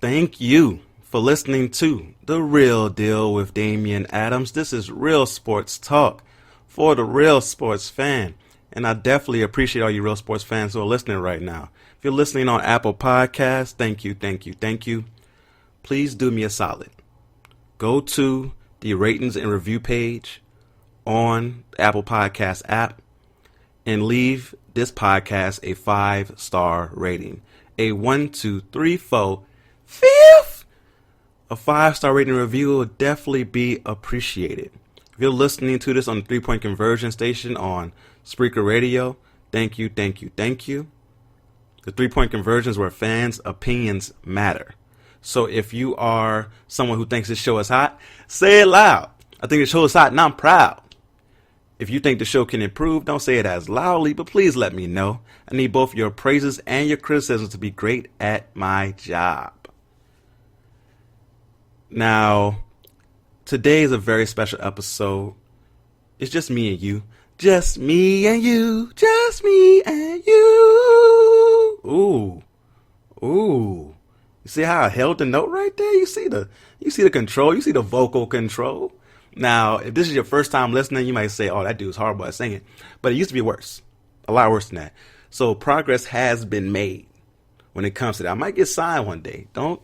Thank you for listening to The Real Deal with Damian Adams. This is Real Sports Talk for the real sports fan. And I definitely appreciate all you real sports fans who are listening right now. If you're listening on Apple Podcasts, thank you. Please do me a solid. Go to the ratings and review page on the Apple Podcast app and leave this podcast a 5-star rating. A 1, 2, 3, 4, 5th. A 5-star rating review will definitely be appreciated. If you're listening to this on the 3-Point Conversion station on Spreaker Radio, thank you. The 3-Point Conversion is where fans' opinions matter. So if you are someone who thinks this show is hot, say it loud. I think the show is hot and I'm proud. If you think the show can improve, don't say it as loudly, but please let me know. I need both your praises and your criticisms to be great at my job. Now, today is a very special episode. It's just me and you. Just me and you. Just me and you. Ooh. You see how I held the note right there? You see the control. You see the vocal control. Now, if this is your first time listening, you might say, oh, that dude's horrible at singing. But it used to be worse. A lot worse than that. So progress has been made when it comes to that. I might get signed one day. Don't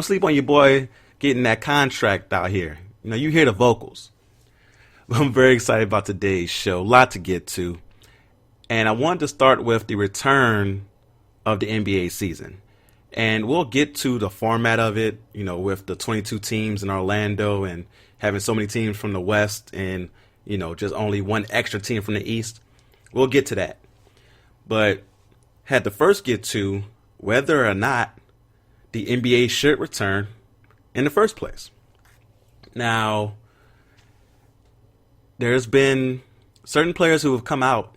sleep on your boy getting that contract out here. You know, you hear the vocals. But I'm very excited about today's show. A lot to get to. And I wanted to start with the return of the NBA season. And we'll get to the format of it, you know, with the 22 teams in Orlando and having so many teams from the West and, you know, just only one extra team from the East. We'll get to that. But had to first get to whether or not the NBA should return in the first place. Now, there's been certain players who have come out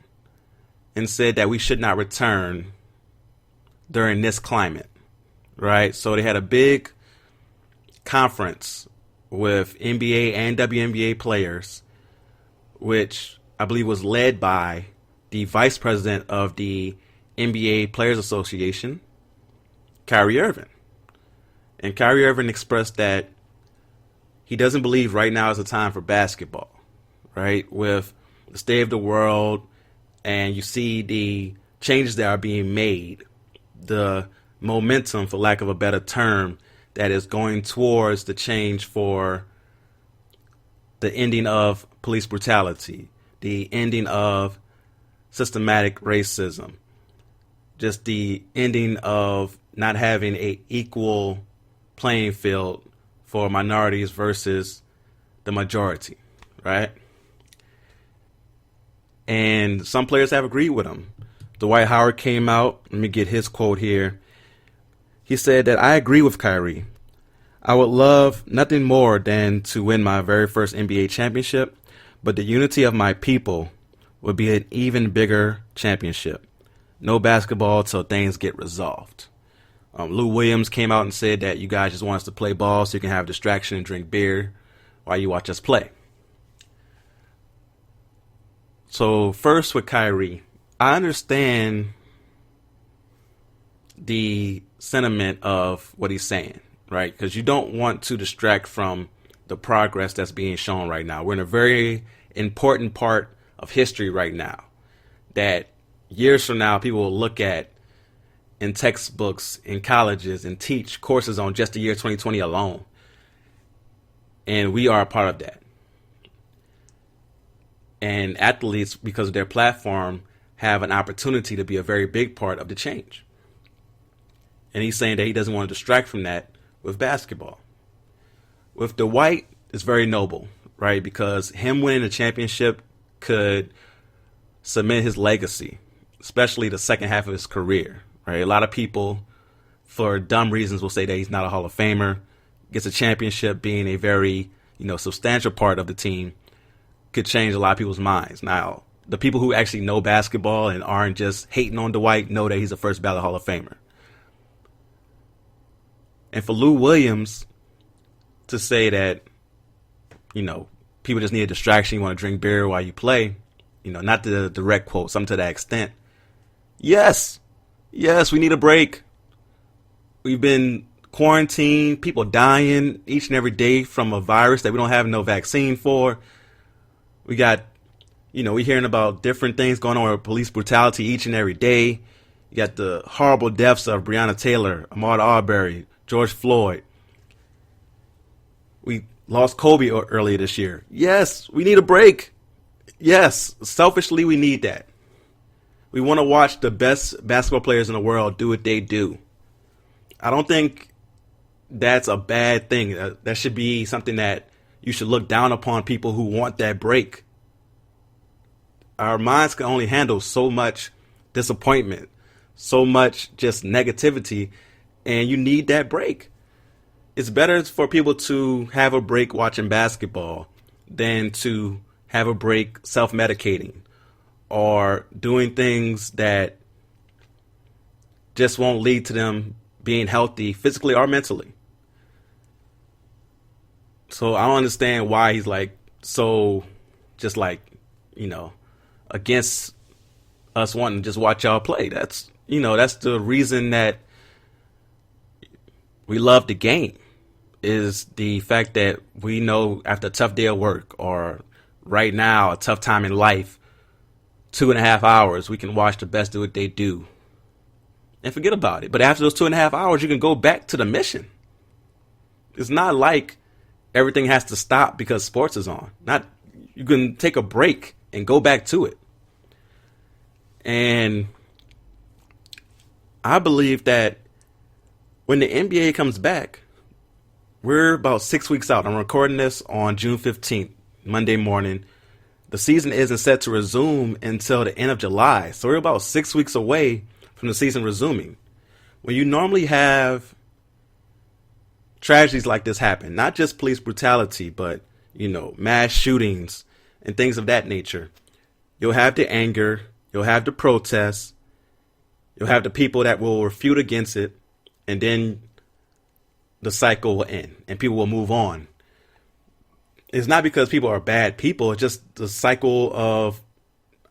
and said that we should not return during this climate, right? So they had a big conference with NBA and WNBA players, which I believe was led by the vice president of the NBA Players Association, Kyrie Irving. And Kyrie Irving expressed that he doesn't believe right now is the time for basketball, right? With the state of the world, and you see the changes that are being made, the momentum, for lack of a better term, that is going towards the change for the ending of police brutality, the ending of systematic racism, just the ending of not having a equal playing field for minorities versus the majority, right? And some players have agreed with him. Dwight Howard came out. Let me get his quote here. He said that I agree with Kyrie. I would love nothing more than to win my very first NBA championship, but the unity of my people would be an even bigger championship. No basketball till things get resolved. Lou Williams came out and said that you guys just want us to play ball so you can have distraction and drink beer while you watch us play. So first with Kyrie, I understand the sentiment of what he's saying, right? Because you don't want to distract from the progress that's being shown right now. We're in a very important part of history right now that years from now people will look at in textbooks, in colleges, and teach courses on just the year 2020 alone. And we are a part of that. And athletes, because of their platform, have an opportunity to be a very big part of the change. And he's saying that he doesn't want to distract from that with basketball. With Dwight, it's very noble, right? Because him winning the championship could cement his legacy, especially the second half of his career, right? A lot of people, for dumb reasons, will say that he's not a Hall of Famer. Gets a championship, being a very, substantial part of the team, could change a lot of people's minds. Now, the people who actually know basketball and aren't just hating on Dwight know that he's a first ballot Hall of Famer. And for Lou Williams to say that, people just need a distraction, you want to drink beer while you play, not the direct quote, something to that extent. Yes, we need a break. We've been quarantine, people dying each and every day from a virus that we don't have no vaccine for. We got, we're hearing about different things going on with police brutality each and every day. You got the horrible deaths of Breonna Taylor, Ahmaud Arbery, George Floyd. We lost Kobe earlier this year. Yes, we need a break. Yes, selfishly, we need that. We want to watch the best basketball players in the world do what they do. I don't think that's a bad thing. That should be something that you should look down upon people who want that break. Our minds can only handle so much disappointment, so much just negativity, and you need that break. It's better for people to have a break watching basketball than to have a break self-medicating or doing things that just won't lead to them being healthy physically or mentally. So I don't understand why he's so just against us wanting to just watch y'all play. That's the reason that we love the game, is the fact that we know after a tough day of work or right now a tough time in life, 2.5 hours, we can watch the best do what they do and forget about it. But after those 2.5 hours, you can go back to the mission. It's not like everything has to stop because sports is on. You can take a break and go back to it. And I believe that when the NBA comes back, we're about 6 weeks out. I'm recording this on June 15th, Monday morning. The season isn't set to resume until the end of July. So we're about 6 weeks away from the season resuming. When you normally have tragedies like this happen, not just police brutality, but, mass shootings and things of that nature, you'll have the anger, you'll have the protests, you'll have the people that will refute against it, and then the cycle will end and people will move on. It's not because people are bad people. It's just the cycle of,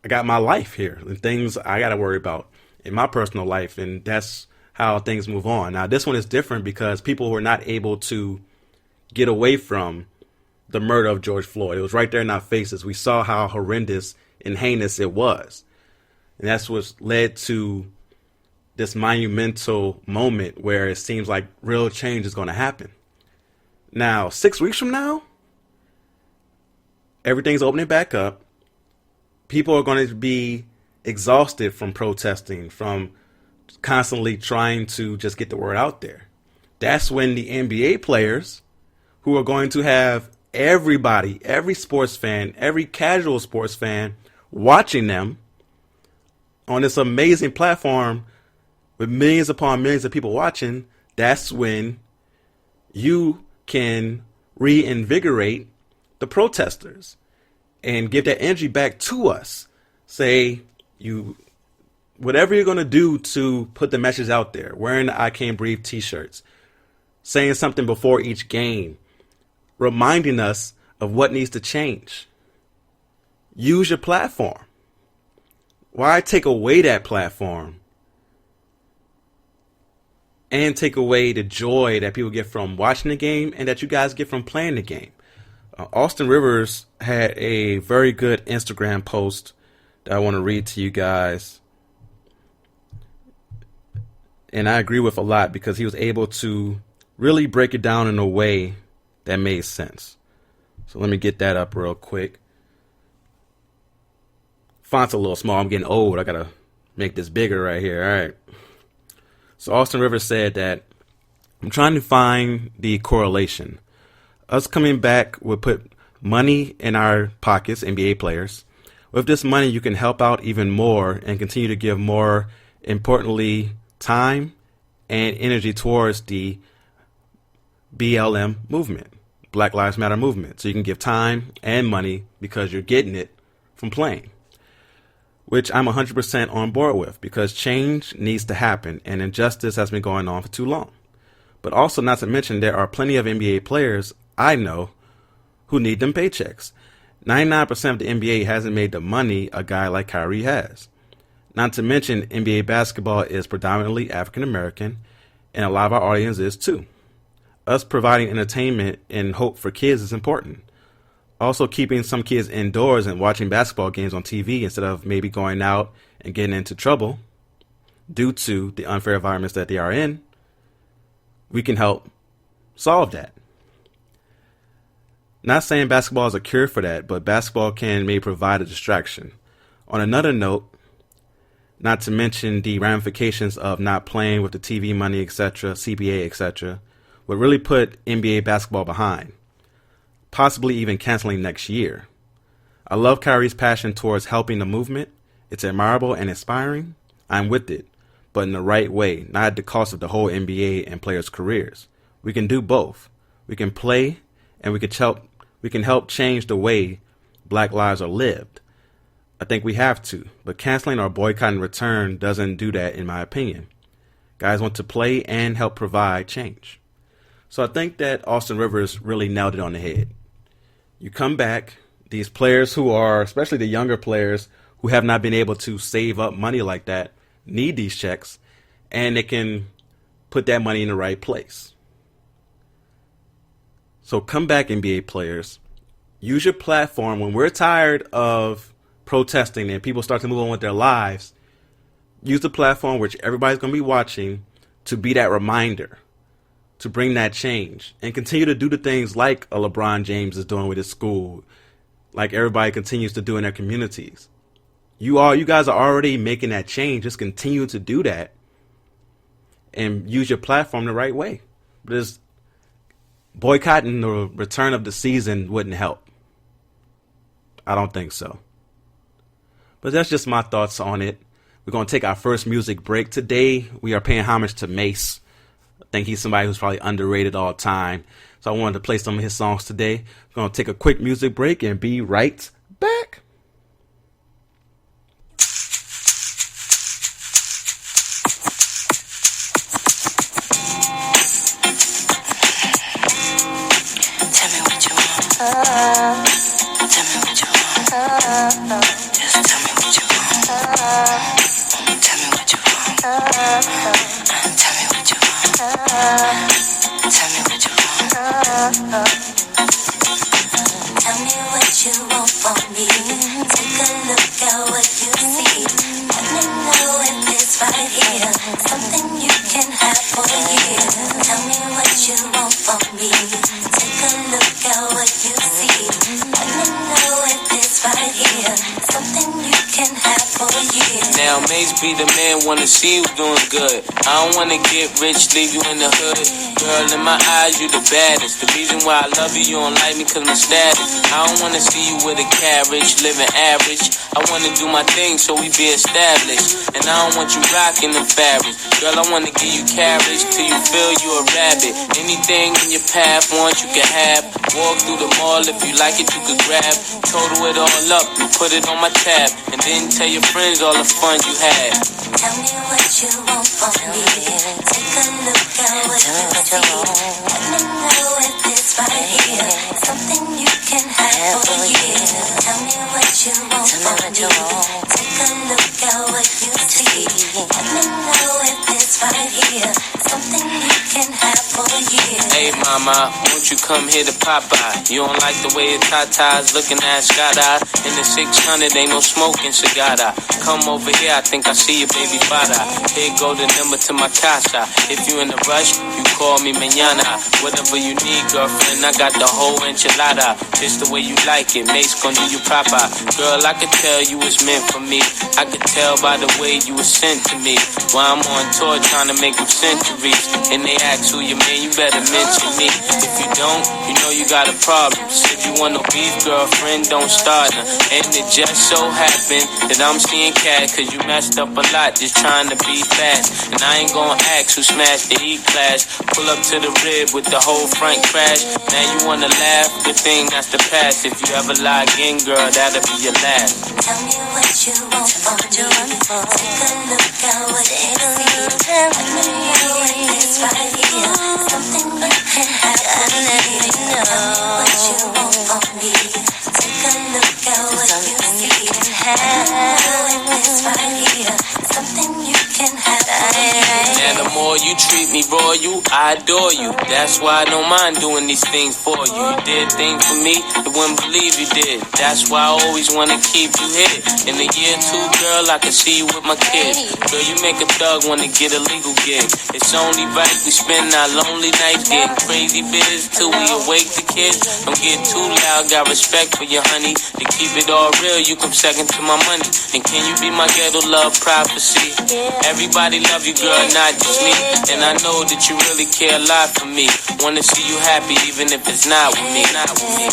I got my life here and things I got to worry about in my personal life. And that's how things move on. Now, this one is different because people were not able to get away from the murder of George Floyd. It was right there in our faces. We saw how horrendous and heinous it was. And that's what led to this monumental moment where it seems like real change is going to happen. Now, 6 weeks from now, everything's opening back up. People are going to be exhausted from protesting, from constantly trying to just get the word out there. That's when the NBA players, who are going to have everybody, every sports fan, every casual sports fan watching them on this amazing platform with millions upon millions of people watching, that's when you can reinvigorate the protesters and give that energy back to us. Say, whatever you're going to do to put the message out there, wearing the I Can't Breathe t-shirts, saying something before each game, reminding us of what needs to change. Use your platform. Why take away that platform and take away the joy that people get from watching the game and that you guys get from playing the game? Austin Rivers had a very good Instagram post that I want to read to you guys. And I agree with a lot because he was able to really break it down in a way that made sense. So let me get that up real quick. Font's a little small. I'm getting old. I got to make this bigger right here. All right. So Austin Rivers said that, I'm trying to find the correlation. Us coming back will put money in our pockets, NBA players. With this money, you can help out even more and continue to give more, importantly, time and energy towards the BLM movement, Black Lives Matter movement. So you can give time and money because you're getting it from playing, which I'm 100% on board with because change needs to happen and injustice has been going on for too long. But also, not to mention, there are plenty of NBA players I know who need them paychecks. 99% of the NBA hasn't made the money a guy like Kyrie has. Not to mention, NBA basketball is predominantly African American, And a lot of our audience is too. Us providing entertainment and hope for kids is important. Also, keeping some kids indoors and watching basketball games on TV instead of maybe going out and getting into trouble due to the unfair environments that they are in, we can help solve that. Not saying basketball is a cure for that, but basketball can maybe provide a distraction. On another note, not to mention the ramifications of not playing with the TV money, etc., CBA, etc., would really put NBA basketball behind, possibly even canceling next year. I love Kyrie's passion towards helping the movement. It's admirable and inspiring. I'm with it, but in the right way, not at the cost of the whole NBA and players' careers. We can do both. We can play, and we can help change the way black lives are lived. I think we have to, but canceling or boycotting return doesn't do that, in my opinion. Guys want to play and help provide change. So I think that Austin Rivers really nailed it on the head. You come back, these players who are, especially the younger players who have not been able to save up money like that, need these checks, and they can put that money in the right place. So come back, NBA players. Use your platform when we're tired of protesting and people start to move on with their lives. Use the platform which everybody's going to be watching to be that reminder, to bring that change, and continue to do the things like a LeBron James is doing with his school, like everybody continues to do in their communities. You guys are already making that change. Just continue to do that and use your platform the right way. Because boycotting the return of the season wouldn't help. I don't think so. But that's just my thoughts on it. We're going to take our first music break. Today, we are paying homage to Mase. I think he's somebody who's probably underrated all the time. So I wanted to play some of his songs today. We're going to take a quick music break and be right back. Tell me what you want. Tell me what you want. Just tell me what you want. Tell me what you want. Tell me what you want. Tell me what you want. Tell me what you want from me. Take a look at what you see. Let me know if it's right here. Something you can have for a year. Tell me what you want from me. Take a look at what you see. Let me know if it's right here. Something you can have for a year. Now Mase be the man, wanna see you doing good. I don't wanna get rich, leave you in the hood. Girl, in my eyes, you the baddest. The reason why I love you, you don't like me cause my status. I don't wanna see you with a carriage, living average. I wanna do my thing so we be established. And I don't want you rocking the fabrics. Girl, I wanna give you carriage till you feel you a rabbit. Anything in your path, want you can have. Walk through the mall, if you like it, you could grab. Total it all up and put it on my tab. And then tell your friends all the fun you had. Tell me what you want from me. Take a look at what you see. Let me know if it's right here. Something you can have for a year. Tell me what you want from me. Take a look at what you see. Let me know if it's right here. Something you can have for a year. Hey mama, won't you come here to Popeye? You don't like the way your tatas looking at Scott-Eye. In the 600 ain't no smoking cigar. Come over here, I think I see your baby father. Here go the number to my casa. If you in a rush, you call me mañana. Whatever you need, girlfriend, I got the whole enchilada. Just the way you like it, Mase gon' do you proper. Girl, I could tell you was meant for me. I could tell by the way you was sent to me. While I'm on tour trying to make them centuries. And they ask who you man, you better mention me. If you don't, you know you got a problem. Said you want no beef, girlfriend, don't start her. And it just so happened that I'm seeing cat, cause you messed up a lot just trying to be fast. And I ain't gonna ask who smashed the E-class. Pull up to the rib with the whole front crash. Now you wanna laugh, good thing that's the past. If you ever lie again, girl, that'll be your last. Tell me what you want from me. Take a look at what you see. Let me know if it's right here. Something you can have for a year. Tell me what you want from me. Take a look at what you see. Let me know if it's right here. Something you can have for a year. Now the more more you treat me royal, I adore you. That's why I don't mind doing these things for you. You did things for me, you wouldn't believe you did. That's why I always wanna keep you here. In a year or two, girl, I can see you with my kids. Girl, you make a thug wanna get a legal gig. It's only right we spend our lonely nights getting crazy biz till we awake the kids. Don't get too loud, got respect for you, honey. To keep it all real, you come second to my money. And can you be my ghetto love prophecy? Everybody love you, girl, not just me. And I know that you really care a lot for me. Wanna see you happy even if it's not with me. Not with me.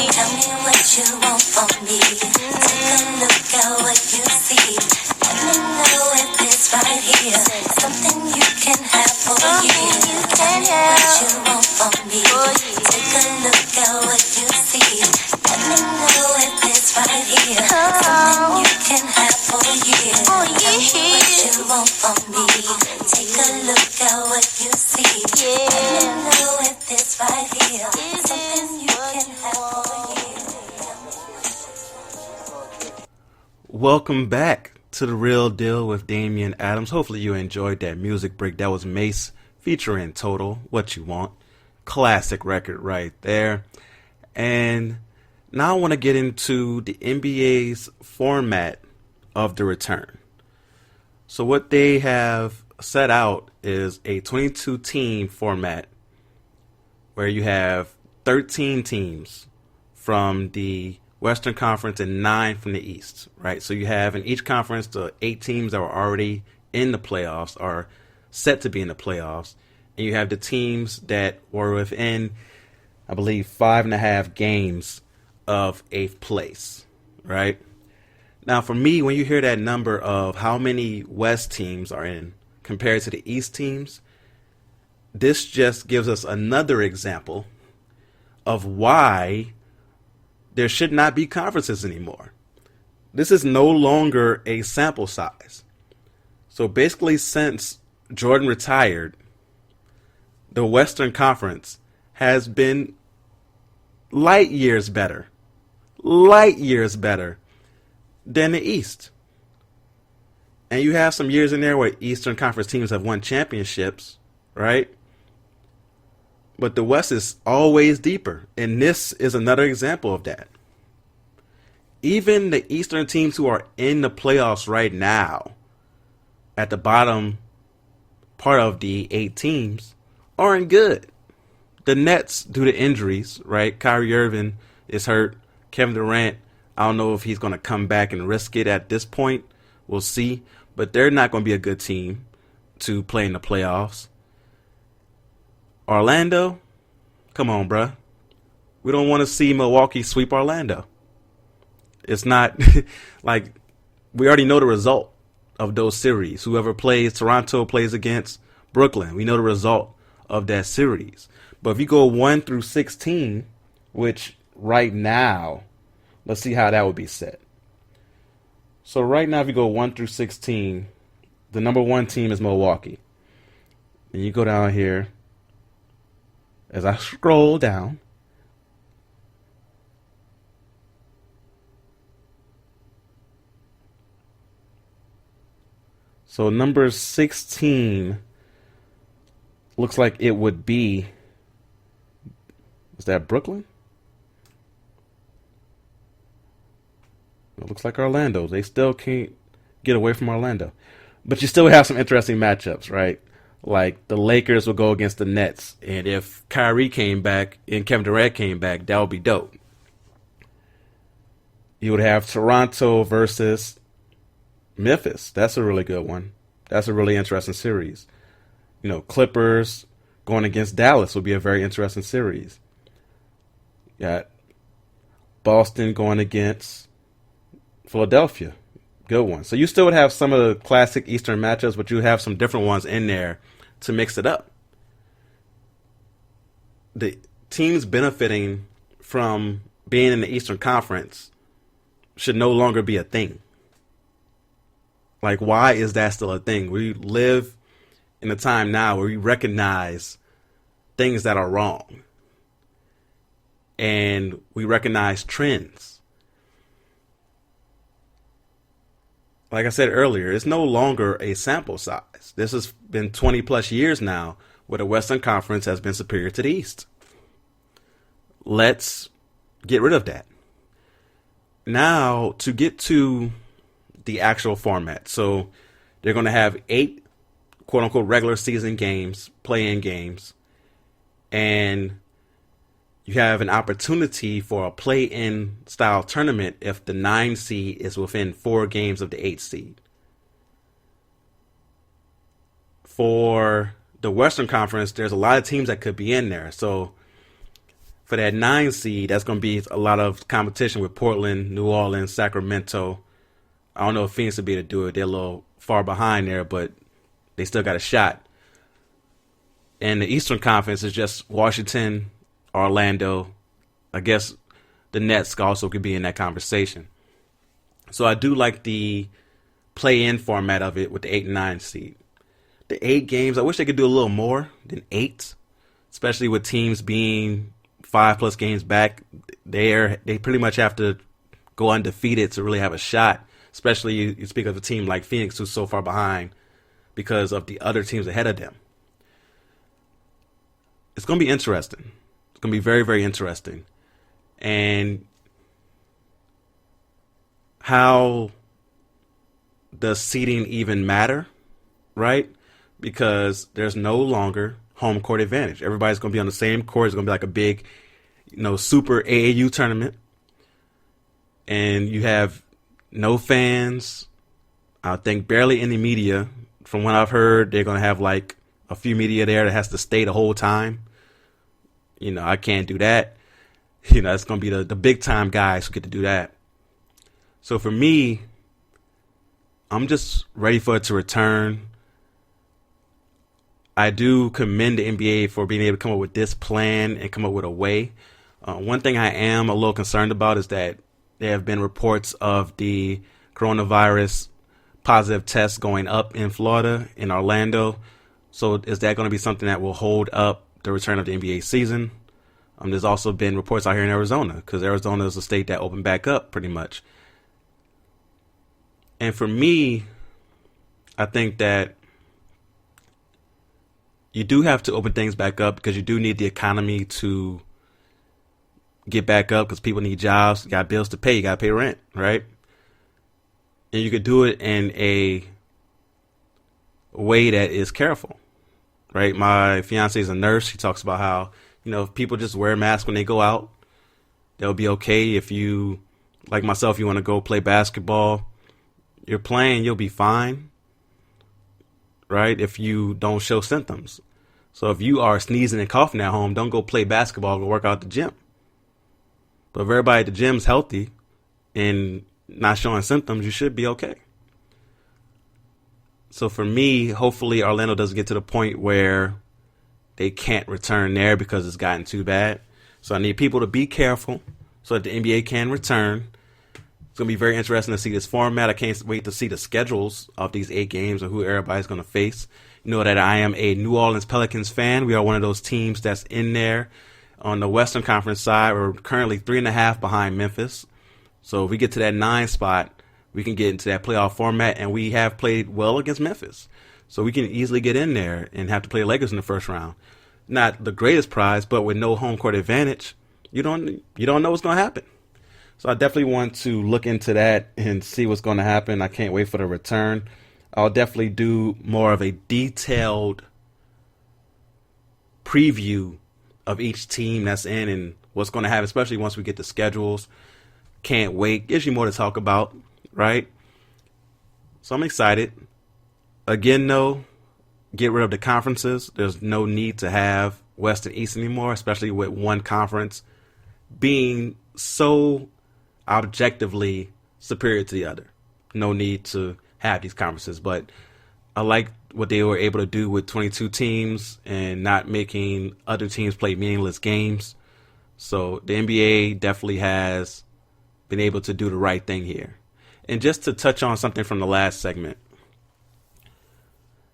Tell me what you want from me. Take a look at what you see. Let me know if it's right here. Something you can have for a year. Tell me what you want from me. Take a look at what you see. Let me know if it's right here. Something you can have for a year. Tell me what you want from me. Take a look at what you see. Let me know if it's right here. Something you can have for a year. Welcome back to The Real Deal with Damian Adams. Hopefully you enjoyed that music break. That was Mace featuring Total, What You Want. Classic record right there. And now I want to get into the NBA's format of the return. So what they have set out is a 22-team format where you have 13 teams from the Western Conference and 9 from the East, right? So you have in each conference the 8 teams that were already in the playoffs are set to be in the playoffs. And you have the teams that were within, I believe, 5.5 games of 8th place, right? Now, for me, when you hear that number of how many West teams are in compared to the East teams, this just gives us another example of why there should not be conferences anymore. This is no longer a sample size. So basically, since Jordan retired, the Western Conference has been light years better than the East. And you have some years in there where Eastern Conference teams have won championships, right? But the West is always deeper. And this is another example of that. Even the Eastern teams who are in the playoffs right now, at the bottom part of the 8 teams, aren't good. The Nets, due to injuries, right? Kyrie Irving is hurt. Kevin Durant, I don't know if he's going to come back and risk it at this point. We'll see. But they're not going to be a good team to play in the playoffs. Orlando, come on, bruh. We don't want to see Milwaukee sweep Orlando. It's not like we already know the result of those series. Whoever plays, Toronto plays against Brooklyn. We know the result of that series. But if you go 1 through 16, which right now, let's see how that would be set. So right now, if you go 1 through 16, the number 1 team is Milwaukee. And you go down here. As I scroll down, so number 16 looks like it would be, is that Brooklyn? It looks like Orlando. They still can't get away from Orlando. But you still have some interesting matchups, right? Like the Lakers will go against the Nets. And if Kyrie came back and Kevin Durant came back, that would be dope. You would have Toronto versus Memphis. That's a really good one. That's a really interesting series. You know, Clippers going against Dallas would be a very interesting series. You got Boston going against Philadelphia. Good one. So you still would have some of the classic Eastern matchups, but you have some different ones in there to mix it up. The teams benefiting from being in the Eastern Conference should no longer be a thing. Like, why is that still a thing? We live in a time now where we recognize things that are wrong. And we recognize trends. like I said earlier, it's no longer a sample size. This has been 20 plus years now where the Western Conference has been superior to the East. Let's get rid of that. Now, to get to the actual format. So they're going to have 8 quote unquote regular season games, play-in games, and you have an opportunity for a play-in style tournament if the 9 seed is within 4 games of the 8 seed. For the Western Conference, there's a lot of teams that could be in there. So for that 9 seed, that's going to be a lot of competition with Portland, New Orleans, Sacramento. I don't know if Phoenix will be able to do it. They're a little far behind there, but they still got a shot. And the Eastern Conference is just Washington, Orlando. I guess the Nets also could be in that conversation. So I do like the play-in format of it with the 8 and 9 seed. The 8 games, I wish they could do a little more than 8, especially with teams being 5+ games back. They pretty much have to go undefeated to really have a shot, especially you speak of a team like Phoenix who's so far behind because of the other teams ahead of them. It's going to be interesting. It's going to be very, very interesting. And how does seeding even matter, right? Because there's no longer home court advantage. Everybody's going to be on the same court. It's going to be like a big, super AAU tournament. And you have no fans. I think barely any media. From what I've heard, they're going to have like a few media there that has to stay the whole time. I can't do that. It's going to be the big time guys who get to do that. So for me, I'm just ready for it to return. I do commend the NBA for being able to come up with this plan and come up with a way. One thing I am a little concerned about is that there have been reports of the coronavirus positive tests going up in Florida, in Orlando. So is that going to be something that will hold up the return of the NBA season? There's also been reports out here in Arizona, because Arizona is a state that opened back up pretty much. And for me, I think that you do have to open things back up because you do need the economy to get back up because people need jobs, you got bills to pay, you got to pay rent, right? And you could do it in a way that is careful, right? My fiance is a nurse. She talks about how, if people just wear masks when they go out, they'll be okay. If you, like myself, you want to go play basketball, you're playing, you'll be fine, right? If you don't show symptoms. So if you are sneezing and coughing at home, don't go play basketball, go work out at the gym. But if everybody at the gym's healthy and not showing symptoms, you should be okay. So for me, hopefully Orlando doesn't get to the point where they can't return there because it's gotten too bad. So I need people to be careful so that the NBA can return. It's going to be very interesting to see this format. I can't wait to see the schedules of these 8 games and who everybody's going to face. You know that I am a New Orleans Pelicans fan. We are one of those teams that's in there. On the Western Conference side, we're currently 3.5 behind Memphis. So if we get to that 9 spot, we can get into that playoff format, and we have played well against Memphis. So we can easily get in there and have to play the Lakers in the first round. Not the greatest prize, but with no home court advantage, you don't know what's going to happen. So I definitely want to look into that and see what's going to happen. I can't wait for the return. I'll definitely do more of a detailed preview of each team that's in and what's going to happen, especially once we get the schedules. Can't wait. Gives you more to talk about, right? So I'm excited. Again, though, get rid of the conferences. There's no need to have West and East anymore, especially with one conference being so objectively superior to the other. No need to have these conferences, but I like what they were able to do with 22 teams and not making other teams play meaningless games. So the NBA definitely has been able to do the right thing here. And just to touch on something from the last segment,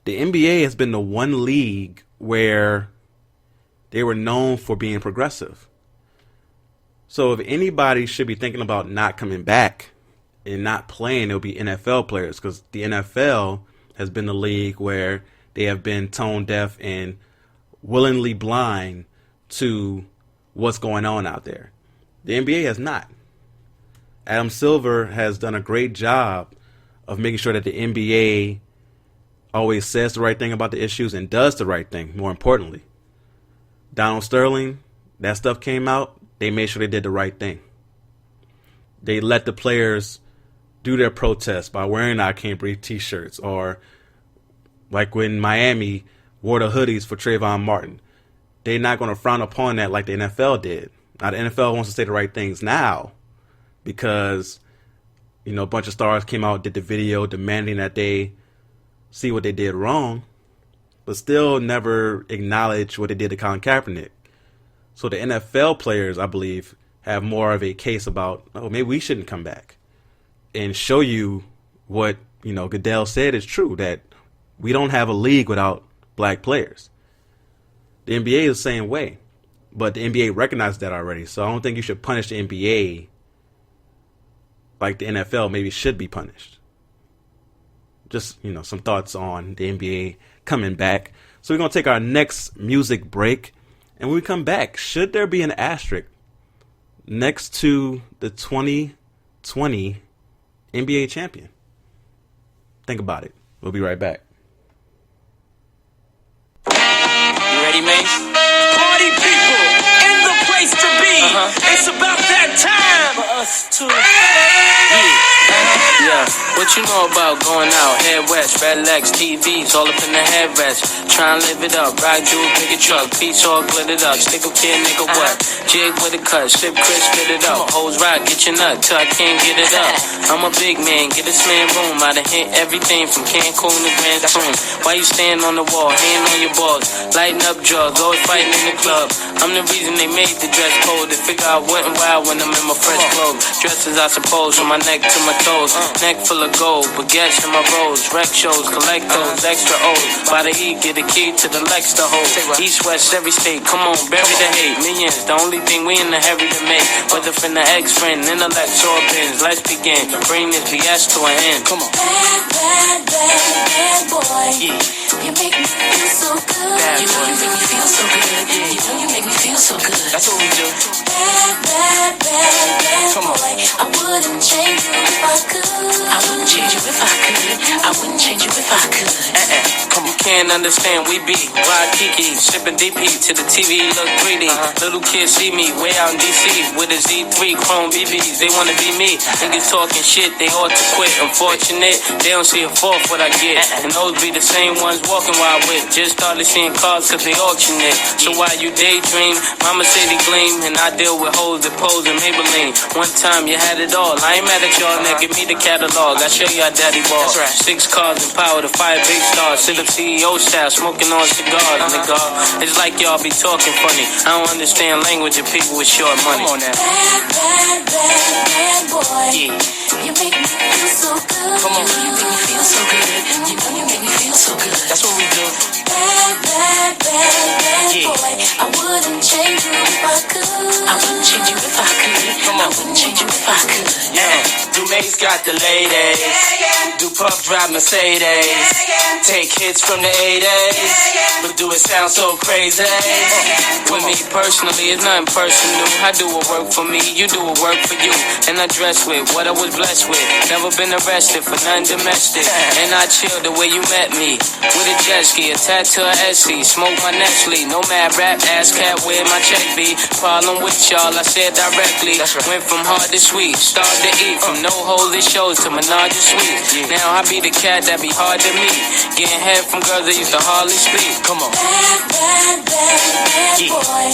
the NBA has been the one league where they were known for being progressive. So if anybody should be thinking about not coming back, and not playing, it'll be NFL players, because the NFL has been the league where they have been tone deaf and willingly blind to what's going on out there. The NBA has not. Adam Silver has done a great job of making sure that the NBA always says the right thing about the issues and does the right thing, more importantly. Donald Sterling, that stuff came out, they made sure they did the right thing. They let the players do their protests by wearing I Can't Breathe t-shirts, or like when Miami wore the hoodies for Trayvon Martin. They're not going to frown upon that like the NFL did. Now, the NFL wants to say the right things now because, you know, a bunch of stars came out, did the video demanding that they see what they did wrong, but still never acknowledge what they did to Colin Kaepernick. So the NFL players, I believe, have more of a case about, oh, maybe we shouldn't come back, and show you what, you know, Goodell said is true, that we don't have a league without black players. The NBA is the same way, but the NBA recognized that already. So I don't think you should punish the NBA like the NFL maybe should be punished. Just, you know, some thoughts on the NBA coming back. So we're going to take our next music break. And when we come back, should there be an asterisk next to the 2020 NBA champion? Think about it. We'll be right back. You ready, Mace? Party people in the place to be. It's about that time for us to. Yeah, what you know about going out? Head west, red legs, TVs, all up in the headrest. Try and live it up, ride jewel, pick a truck, piece all glittered up. Stick a kid, nigga, what? Jig with a cut, slip crisp, spit it up. Hoes rock, get your nut till I can't get it up. I'm a big man, get this man room. I done hit everything from Cancun to Grand Tune. Why you stand on the wall, hand on your balls, lighting up drugs, always fighting in the club. I'm the reason they made the dress code. They figure I went wild when I'm in my fresh clothes. Dresses, I suppose, from my neck to my toes. Neck full of gold, baguettes in my rolls. Rec shows, collect those, extra O's. By the E, get a key to the Lex to hold. East, west, every state, come on, bury the hate. Millions, the only thing we in the hurry to make. Whether from the ex-friend, intellect, or bins. Let's begin, bring this BS to an end. Come on. Bad, bad, bad, bad boy. Yeah. You make me feel so good. Bad You know boy. you make me feel so good. You know you make me feel so good. That's what we do. Bad, bad, bad, bad Come on. boy. I wouldn't change you if I could. I wouldn't change you if I could. I wouldn't change you if I could. Come on. Can't understand, we be Rod Kiki, sipping DP to the TV look greedy. Little kids see me way out in DC with a Z3 Chrome BBs. They wanna be me. Niggas talking shit, they ought to quit. Unfortunate, they don't see a fourth what I get. And those be the same ones walking while I whip. Just started seeing cars cause they auction it. So while you daydream, mama say they gleam, and I deal with hoes that pose in Maybelline. One time you had it all. I ain't mad at y'all, now give me the catalog. I show you how daddy ball. 6 cars and power to 5 big stars. Sit up CEO style, smoking on cigars, nigga. It's like y'all be talking funny. I don't understand language of people with short money. Come on now. Bad, bad, bad, bad boy. Yeah. You make me feel so good. Come on. You know you make me feel so good. You know you make me feel so good. That's what we do. Bad, bad, bad, bad Yeah. boy. I wouldn't change you if I could. I wouldn't change you if I could. Come on. I wouldn't change you if I could. Dumaze got the ladies. Do puff drive Mercedes. Take hits from the 80s. But do it sound so crazy? With me personally, it's nothing personal. I do what work for me, you do what work for you. And I dress with what I was blessed with. Never been arrested for nothing domestic. And I chill the way you met me. With a jet ski, attached to a SC. Smoke my Nestle. No mad rap, ass cat, where my check be? Problem with y'all, I said directly. Went from hard to sweet, started to eat. From no holy shows to menage a suite. Now I be the cat that be hard to meet. Getting head from girls that used to hardly speak. Come on. Bad, bad, bad, bad Yeah. boy.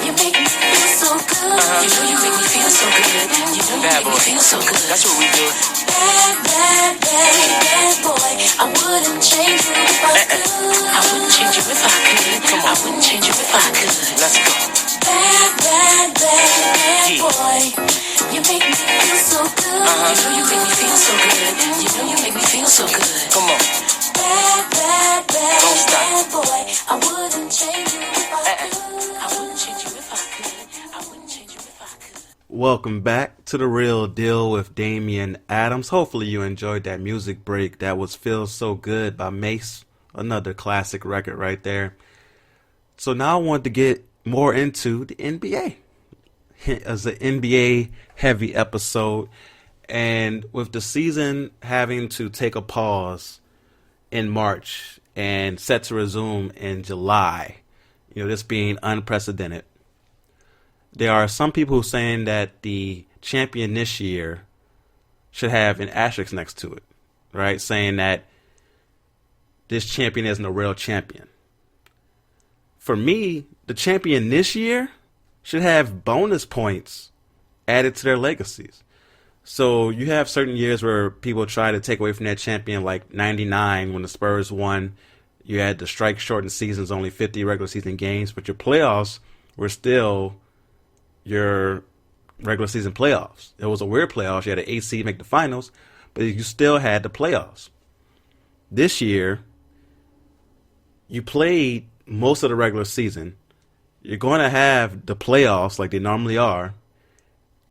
You make me feel so good. You know you make me feel so good. You know you Bad make me boy. feel so good. That's what we do. Bad, bad, bad, bad boy. I wouldn't change you if I could. I wouldn't change you if I could. Come on. I wouldn't change you if I could. Let's go. Bad, bad, bad, bad Yeah. boy. You make me feel so good. You know you make me feel so good. You know you make me feel so good. Come on. Bad, bad, bad, Don't stop. bad boy. I wouldn't change you if I could. I wouldn't change you if I could. I wouldn't change you if I could. Welcome back to The Real Deal with Damian Adams. Hopefully you enjoyed that music break. That was Feels So Good by Mace. Another classic record right there. So now I want to get more into the NBA. As an NBA heavy episode. And with the season having to take a pause in March and set to resume in July, this being unprecedented. There are some people saying that the champion this year should have an asterisk next to it, right? Saying that this champion isn't a real champion. For me, the champion this year should have bonus points added to their legacies. So you have certain years where people try to take away from that champion, like 99 when the Spurs won. You had the strike shortened seasons, only 50 regular season games, but your playoffs were still your regular season playoffs. It was a weird playoffs. You had an 8 seed make the finals, but you still had the playoffs. This year, you played most of the regular season. You're going to have the playoffs like they normally are.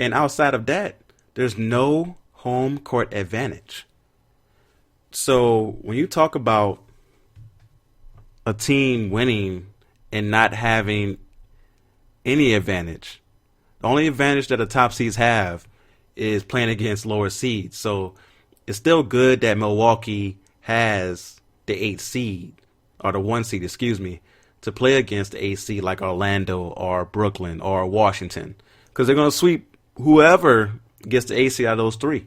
And outside of that, there's no home court advantage. So when you talk about a team winning and not having any advantage, the only advantage that the top seeds have is playing against lower seeds. So it's still good that Milwaukee has the 8 seed, or the 1 seed, to play against the 8 seed like Orlando or Brooklyn or Washington. Because they're going to sweep whoever gets the 8 seed out of those 3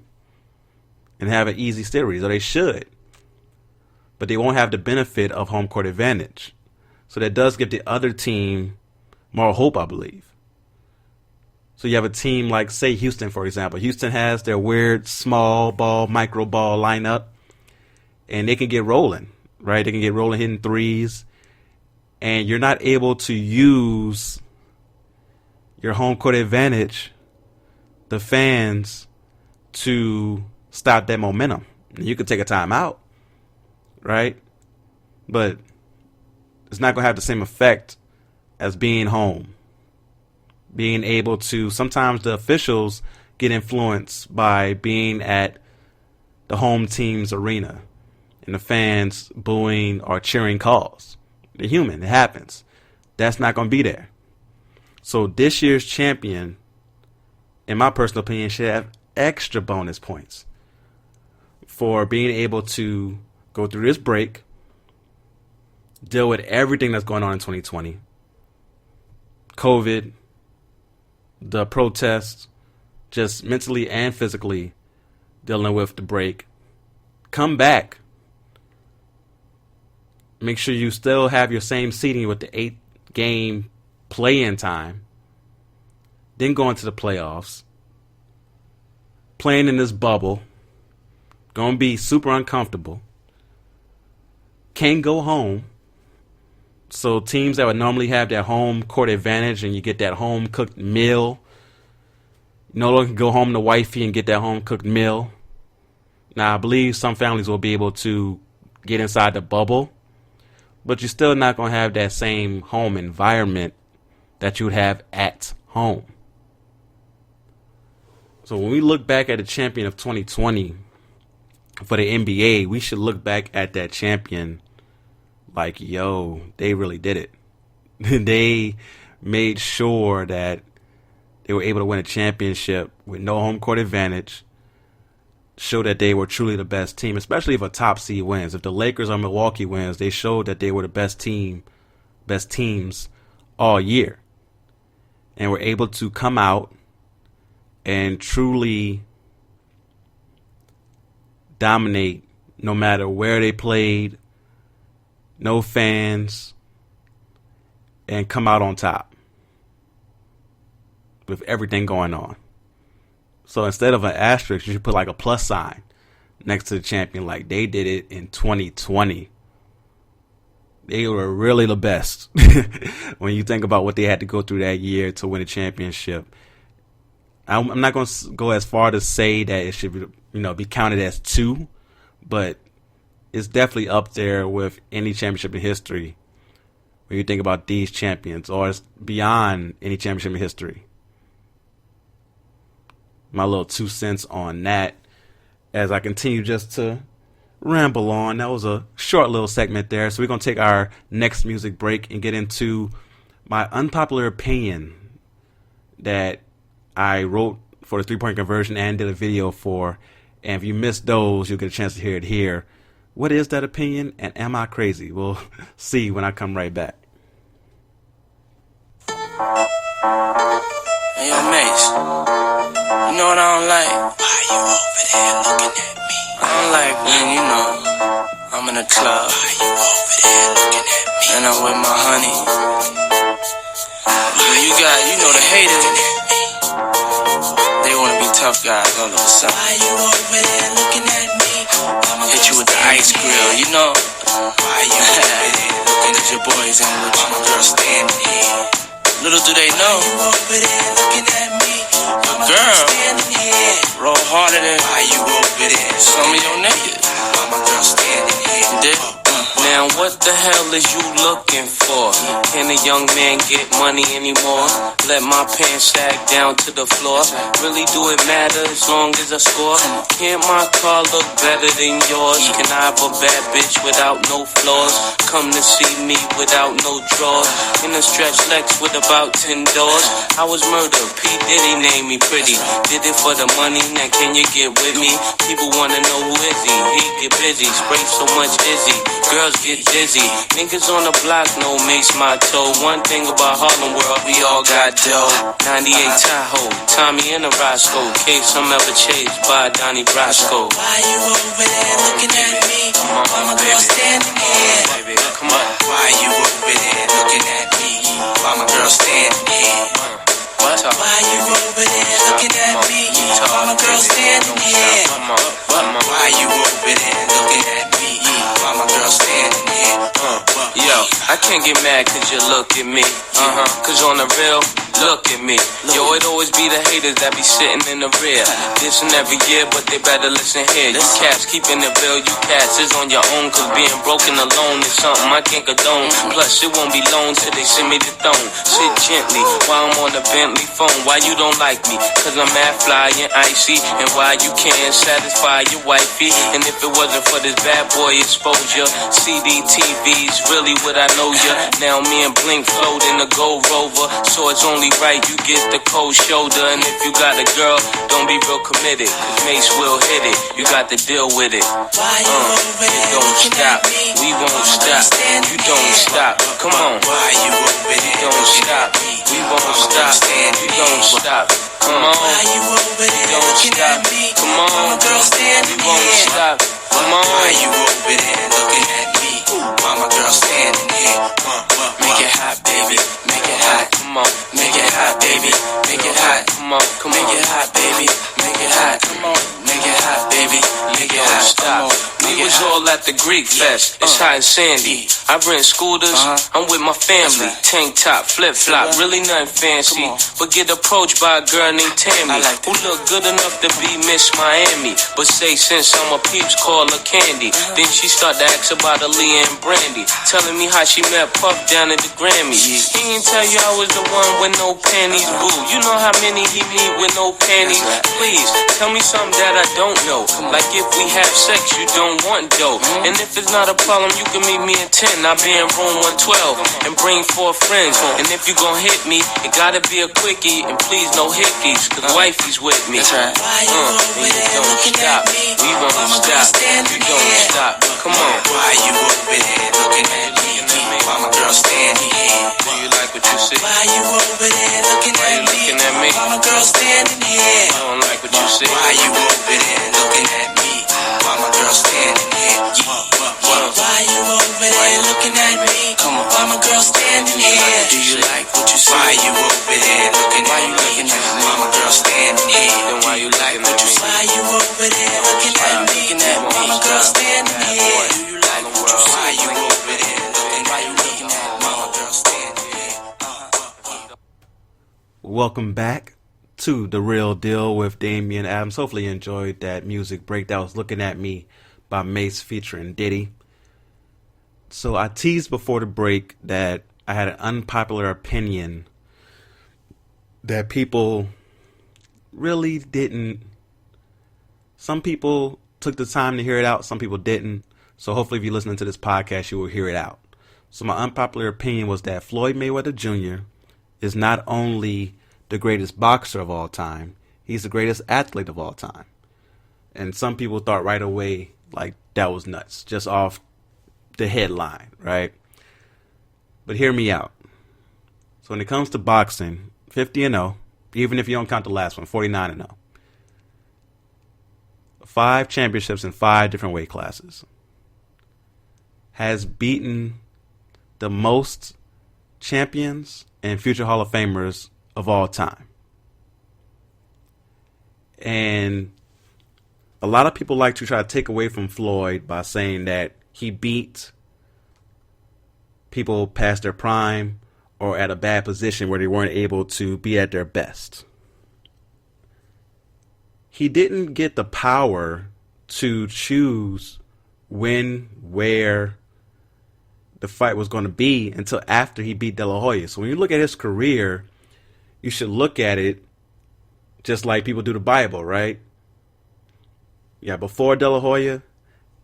and have an easy series, or they should. But they won't have the benefit of home court advantage. So that does give the other team more hope, I believe. So you have a team like, say, Houston, for example. Houston has their weird small ball, micro ball lineup, and they can get rolling, right? They can get rolling, hitting threes, and you're not able to use your home court advantage, the fans, to stop that momentum. You could take a timeout, right? But it's not going to have the same effect as being home. Being able to, sometimes the officials get influenced by being at the home team's arena and the fans booing or cheering calls. They're human. It happens. That's not going to be there. So this year's champion, in my personal opinion, should have extra bonus points for being able to go through this break, deal with everything that's going on in 2020, COVID, the protests, just mentally and physically dealing with the break. Come back. Make sure you still have your same seating with the 8-game play-in time. Then go into the playoffs. Playing in this bubble. Going to be super uncomfortable. Can't go home. So teams that would normally have that home court advantage and you get that home cooked meal, no one can go home to wifey and get that home cooked meal. Now, I believe some families will be able to get inside the bubble, but you're still not going to have that same home environment that you would have at home. So when we look back at the champion of 2020 for the NBA, we should look back at that champion like, yo, they really did it. They made sure that they were able to win a championship with no home court advantage, show that they were truly the best team, especially if a top seed wins. If the Lakers or Milwaukee wins, they showed that they were the best teams all year. And were able to come out and truly dominate no matter where they played, no fans, and come out on top with everything going on. So instead of an asterisk, you should put like a plus sign next to the champion, like they did it in 2020. They were really the best when you think about what they had to go through that year to win a championship. I'm not going to go as far to say that it should be counted as 2, but it's definitely up there with any championship in history when you think about these champions, or it's beyond any championship in history. my little 2 cents on that as I continue just to ramble on. That was a short little segment there. So we're going to take our next music break and get into my unpopular opinion that I wrote for the 3-point conversion and did a video for. And if you missed those, you'll get a chance to hear it here. What is that opinion, and am I crazy? We'll see when I come right back. Hey, yo, Mace. You know what I don't like? Why you over there looking at me? I don't like when, you know, I'm in a club. Why you over there looking at me? And I'm with my honey. You know the haters. They wanna be tough guys all of a sudden. Why you over there looking at me? Hit you with the ice grill, you know. Why you over there looking at your boys and with my girl standing here? Little do they know. Why you over there looking at me? Your girl roll harder than why you over there. Some of your niggas. Why my girl standing here? Now what the hell is you looking for? Can a young man get money anymore? Let my pants sag down to the floor. Really do it matter as long as I score? Can't my car look better than yours? Can I have a bad bitch without no flaws? Come to see me without no drawers. In a stretch Lex with about 10 doors. I was murdered, P. Diddy named me pretty. Did it for the money, now can you get with me? People wanna know who is he? He get busy, spray so much Izzy. Girls get dizzy. Niggas on the block know Mace my toe. One thing about Harlem World, we all got dough. 98 Tahoe, Tommy and a Roscoe. Case I'm ever chased by Donnie Brasco. Why you over there looking at me? Why my girl standing here? Baby, come on. Why you over there looking at me? Why my girl standing here? What? Why you over there looking at me? Why my girl standing here? Why you over there looking at me? Why my girl standing here? Yo, I can't get mad cause you look at me. Cause on the real, look at me. Yo, it always be the haters that be sitting in the rear. Listen every year, but they better listen here. You cats keeping it real, you cats is on your own. Cause being broken alone is something I can't condone. Plus it won't be long till they send me the throne. Sit gently while I'm on the Bentley phone. Why you don't like me? Cause I'm mad fly and icy. And why you can't satisfy your wifey? And if it wasn't for this bad boy exposure, CDTV's really what I know ya. Now me and Blink float in the Gold Rover. So it's only right you get the cold shoulder. And if you got a girl, don't be real committed. Cause Mace will hit it. You got to deal with it. It don't stop. We won't stop. You don't stop. Come on. You don't stop. We won't stop. You don't stop. Come on. You don't stop. Come on. We won't stop. Come on. Why you over there looking at me? Why my girl standing here? Make it hot, baby. Make it hot. Come on. Make it hot, baby. Make it hot. Come on. Come on. Make it hot, baby. Make it hot. Come on. Make it hot, baby. Make it hot. Stop. We was all at the Greek Fest. It's hot and sandy. I rent scooters. I'm with my family. Tank top, flip flop. Really nothing fancy. But get approached by a girl named Tammy, who look good enough to be Miss Miami. But say since I'm a peeps, call her Candy. Then she start to ask about Aaliyah and Brandy, telling me how she met Puff down at the Grammys. He ain't tell you I was the one with no panties, boo. You know how many he meet with no panties? Please, tell me something that I don't know. Like if we have sex, you don't want dough. And if it's not a problem, you can meet me in 10. I'll be in room 112 and bring 4 friends. And if you gon' hit me, it gotta be a quickie. And please no hickeys, cause wifey's with me. That's right. You don't stop. We won't stop. You don't stop. Come on. Why you over there looking at me? Why my girl standing here? Do you like what you see? Why you over there looking at me? Why my girl standing here? You don't like what you see? Why you over there looking at me? Why my girl standing here? Why you over there looking at me? Come on. Why my girl standing here? Do you like what you see? Why you over there looking at me? Why my girl standing here? Then why you like what you see? Why you over there looking at me? Why my girl standing here? Do you like what you see? Why you over there looking at me? Why my girl standing here? Welcome back to The Real Deal with Damian Adams. Hopefully you enjoyed that music break. That was Looking at Me by Mace featuring Diddy. So I teased before the break that I had an unpopular opinion that people really didn't. Some people took the time to hear it out. Some people didn't. So hopefully if you're listening to this podcast, you will hear it out. So my unpopular opinion was that Floyd Mayweather Jr. is not only the greatest boxer of all time, he's the greatest athlete of all time. And some people thought right away, like, that was nuts, just off the headline, right? But hear me out. So when it comes to boxing, 50-0, even if you don't count the last one, 49-0. 5 championships in 5 different weight classes. Has beaten the most champions and future Hall of Famers of all time. And a lot of people like to try to take away from Floyd by saying that he beat people past their prime or at a bad position where they weren't able to be at their best. He didn't get the power to choose when, where the fight was going to be until after he beat De La Hoya. So when you look at his career, you should look at it just like people do the Bible, right? Yeah, before De La Hoya,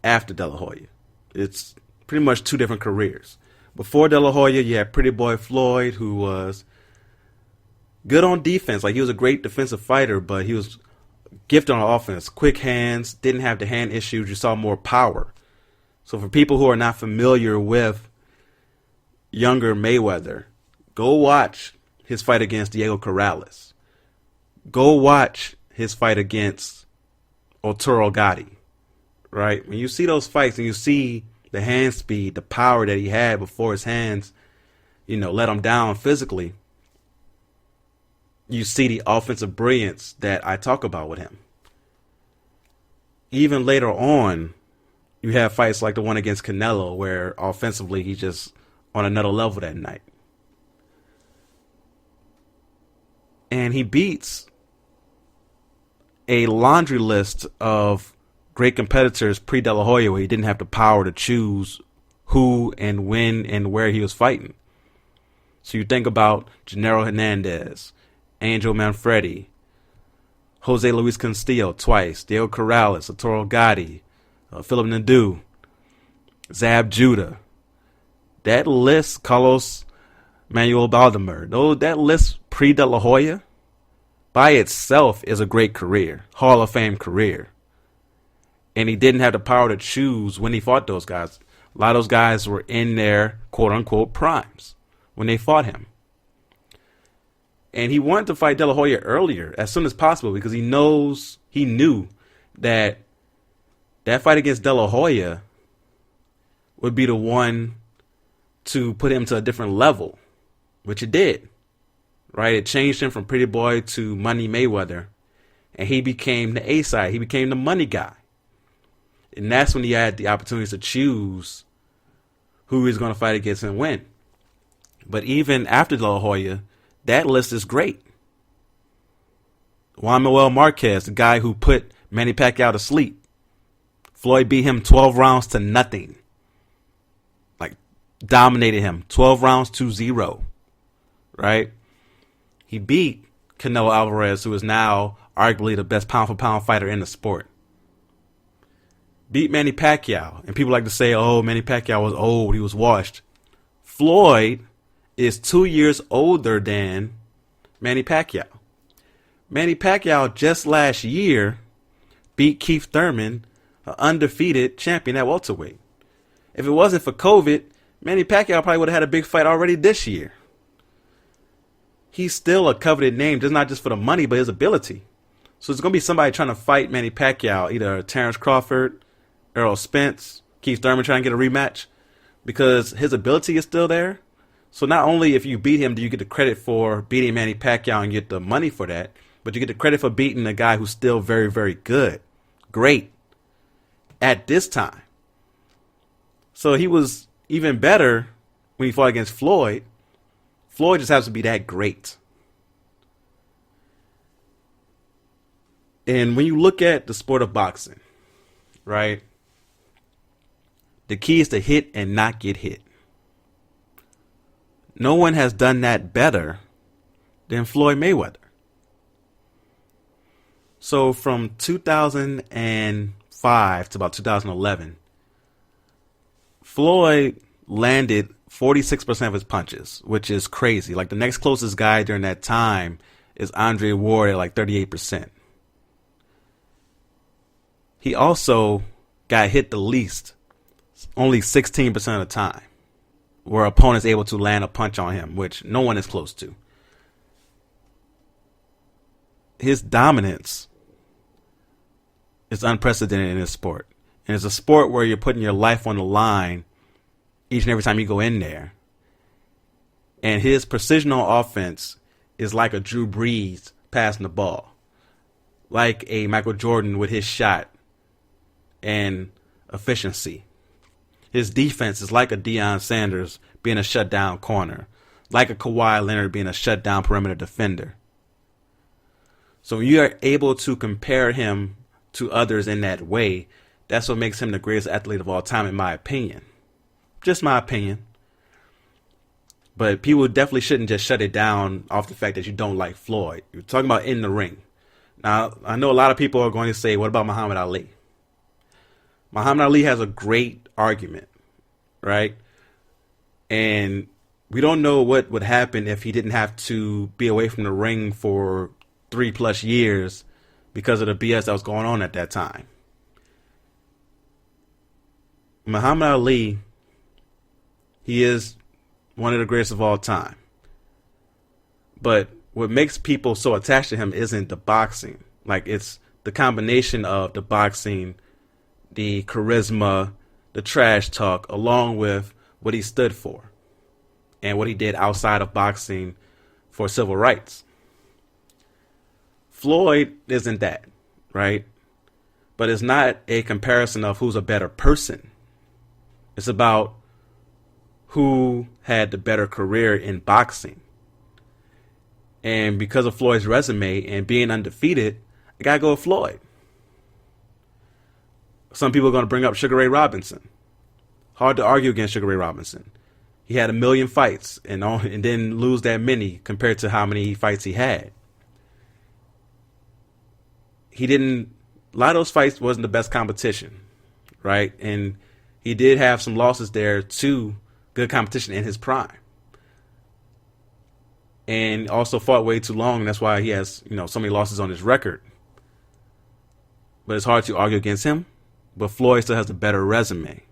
after De La Hoya. It's pretty much 2 different careers. Before De La Hoya, you had Pretty Boy Floyd, who was good on defense. Like, he was a great defensive fighter, but he was gifted on offense. Quick hands, didn't have the hand issues. You saw more power. So for people who are not familiar with younger Mayweather, go watch his fight against Diego Corrales. Go watch his fight against Arturo Gatti, right? When you see those fights and you see the hand speed, the power that he had before his hands, let him down physically, you see the offensive brilliance that I talk about with him. Even later on, you have fights like the one against Canelo where offensively he's just on another level that night. And he beats a laundry list of great competitors pre-De La Hoya where he didn't have the power to choose who and when and where he was fighting. So you think about Gennaro Hernandez, Angel Manfredi, Jose Luis Castillo twice, Diego Corrales, Arturo Gatti, Philip Nadeau, Zab Judah. That list, Carlos Manuel Baldomir, that list pre-De La Hoya by itself is a great career, Hall of Fame career. And he didn't have the power to choose when he fought those guys. A lot of those guys were in their quote-unquote primes when they fought him. And he wanted to fight De La Hoya earlier, as soon as possible, because he knew that fight against De La Hoya would be the one to put him to a different level, which it did, right? It changed him from Pretty Boy to Money Mayweather, and he became the A side. He became the money guy. And that's when he had the opportunity to choose who he was going to fight against and when. But even after De La Hoya, that list is great. Juan Manuel Marquez, the guy who put Manny Pacquiao to sleep. Floyd beat him 12 rounds to nothing. Like, dominated him. 12 rounds to 0. Right? He beat Canelo Alvarez, who is now arguably the best pound-for-pound fighter in the sport. Beat Manny Pacquiao. And people like to say, oh, Manny Pacquiao was old. He was washed. Floyd is 2 years older than Manny Pacquiao. Manny Pacquiao just last year beat Keith Thurman, an undefeated champion at welterweight. If it wasn't for COVID, Manny Pacquiao probably would have had a big fight already this year. He's still a coveted name, just not just for the money, but his ability. So it's going to be somebody trying to fight Manny Pacquiao, either Terrence Crawford, Errol Spence, Keith Thurman trying to get a rematch, because his ability is still there. So not only if you beat him do you get the credit for beating Manny Pacquiao and get the money for that, but you get the credit for beating a guy who's still very, very good. Great. At this time. So he was even better when he fought against Floyd. Floyd just has to be that great. And when you look at the sport of boxing, right, the key is to hit and not get hit. No one has done that better than Floyd Mayweather. So from 2005 to about 2011, Floyd landed 46% of his punches, which is crazy. Like the next closest guy during that time is Andre Ward at like 38%. He also got hit the least, only 16% of the time, where opponents able to land a punch on him, which no one is close to. His dominance is unprecedented in this sport. And it's a sport where you're putting your life on the line each and every time you go in there. And his precision on offense is like a Drew Brees passing the ball, like a Michael Jordan with his shot and efficiency. His defense is like a Deion Sanders being a shutdown corner, like a Kawhi Leonard being a shutdown perimeter defender. So when you are able to compare him to others in that way, that's what makes him the greatest athlete of all time, in my opinion. Just my opinion. But people definitely shouldn't just shut it down off the fact that you don't like Floyd. You're talking about in the ring. Now, I know a lot of people are going to say, what about Muhammad Ali? Muhammad Ali has a great argument, right? And we don't know what would happen if he didn't have to be away from the ring for 3+ years because of the BS that was going on at that time. Muhammad Ali, he is one of the greatest of all time. But what makes people so attached to him isn't the boxing. Like, it's the combination of the boxing, the charisma, the trash talk, along with what he stood for and what he did outside of boxing for civil rights. Floyd isn't that, right? But it's not a comparison of who's a better person. It's about who had the better career in boxing. And because of Floyd's resume and being undefeated, I gotta go with Floyd. Some people are going to bring up Sugar Ray Robinson. Hard to argue against Sugar Ray Robinson. He had 1 million fights and didn't lose that many compared to how many fights he had. A lot of those fights wasn't the best competition, right? And he did have some losses there to good competition in his prime. And also fought way too long, and that's why he has, so many losses on his record. But it's hard to argue against him. But Floyd still has a better resume.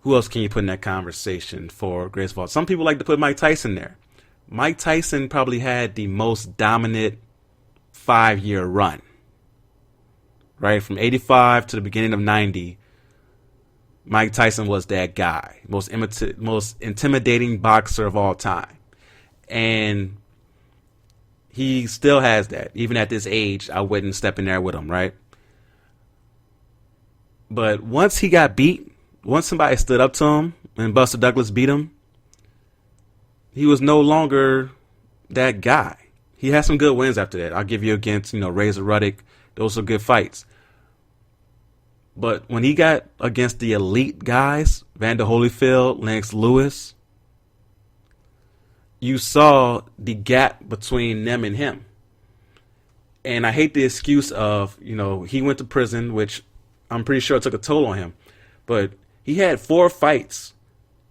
Who else can you put in that conversation for greatest of all? Some people like to put Mike Tyson there. Mike Tyson probably had the most dominant 5-year run. Right? From 85 to the beginning of 90, Mike Tyson was that guy. Most intimidating boxer of all time. And he still has that. Even at this age, I wouldn't step in there with him, right? But once he got beat, once somebody stood up to him and Buster Douglas beat him, he was no longer that guy. He had some good wins after that. I'll give you against, Razor Ruddock. Those were good fights. But when he got against the elite guys, Vander Holyfield, Lennox Lewis, you saw the gap between them and him. And I hate the excuse of, he went to prison, which I'm pretty sure it took a toll on him. But he had 4 fights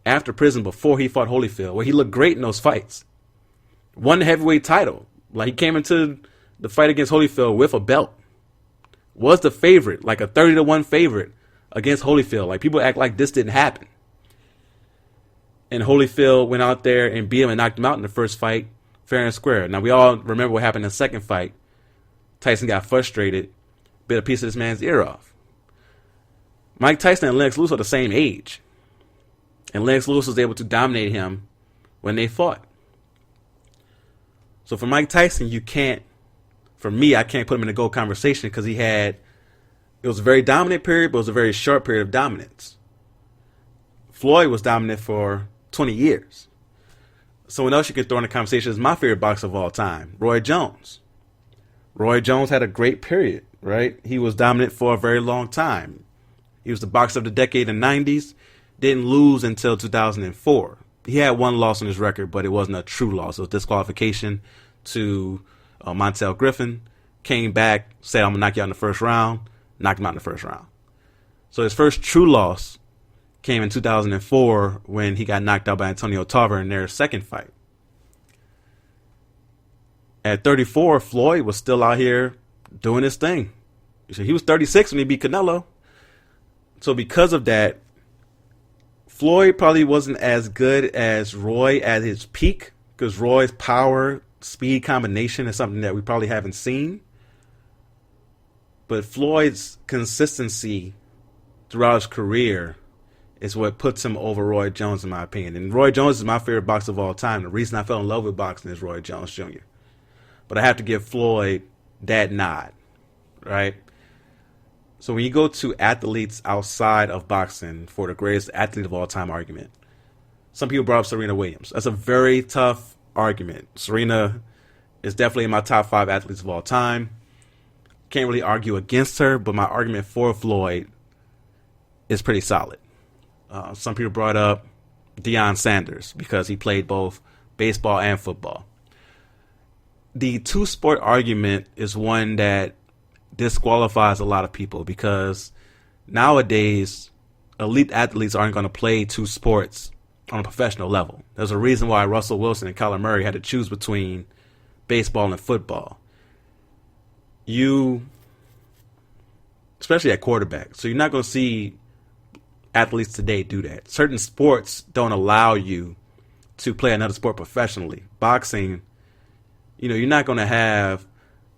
after prison before he fought Holyfield, where he looked great in those fights. Won the heavyweight title. Like, he came into the fight against Holyfield with a belt. Was the favorite, like a 30-1 favorite against Holyfield. Like, people act like this didn't happen. And Holyfield went out there and beat him and knocked him out in the first fight, fair and square. Now, we all remember what happened in the second fight. Tyson got frustrated, bit a piece of this man's ear off. Mike Tyson and Lennox Lewis are the same age. And Lennox Lewis was able to dominate him when they fought. So for Mike Tyson, I can't put him in a GOAT conversation because it was a very dominant period, but it was a very short period of dominance. Floyd was dominant for 20 years. Someone else you could throw in the conversation is my favorite boxer of all time, Roy Jones. Roy Jones had a great period, right? He was dominant for a very long time. He was the boxer of the decade in the 90s. Didn't lose until 2004. He had 1 loss on his record, but it wasn't a true loss. It was disqualification to Montel Griffin. came back, said, I'm going to knock you out in the first round, knocked him out in the first round. So his first true loss came in 2004 when he got knocked out by Antonio Tarver in their second fight. At 34, Floyd was still out here doing his thing. He was 36 when he beat Canelo. So because of that, Floyd probably wasn't as good as Roy at his peak, because Roy's power speed combination is something that we probably haven't seen. But Floyd's consistency throughout his career is what puts him over Roy Jones, in my opinion. And Roy Jones is my favorite boxer of all time. The reason I fell in love with boxing is Roy Jones Jr. But I have to give Floyd that nod, right? So when you go to athletes outside of boxing for the greatest athlete of all time argument, some people brought up Serena Williams. That's a very tough argument. Serena is definitely in my top 5 athletes of all time. Can't really argue against her, but my argument for Floyd is pretty solid. Some people brought up Deion Sanders because he played both baseball and football. The two-sport argument is one that disqualifies a lot of people because nowadays elite athletes aren't going to play two sports on a professional level. There's a reason why Russell Wilson and Kyler Murray had to choose between baseball and football. Especially at quarterback. So you're not going to see athletes today do that. Certain sports don't allow you to play another sport professionally. Boxing, you're not going to have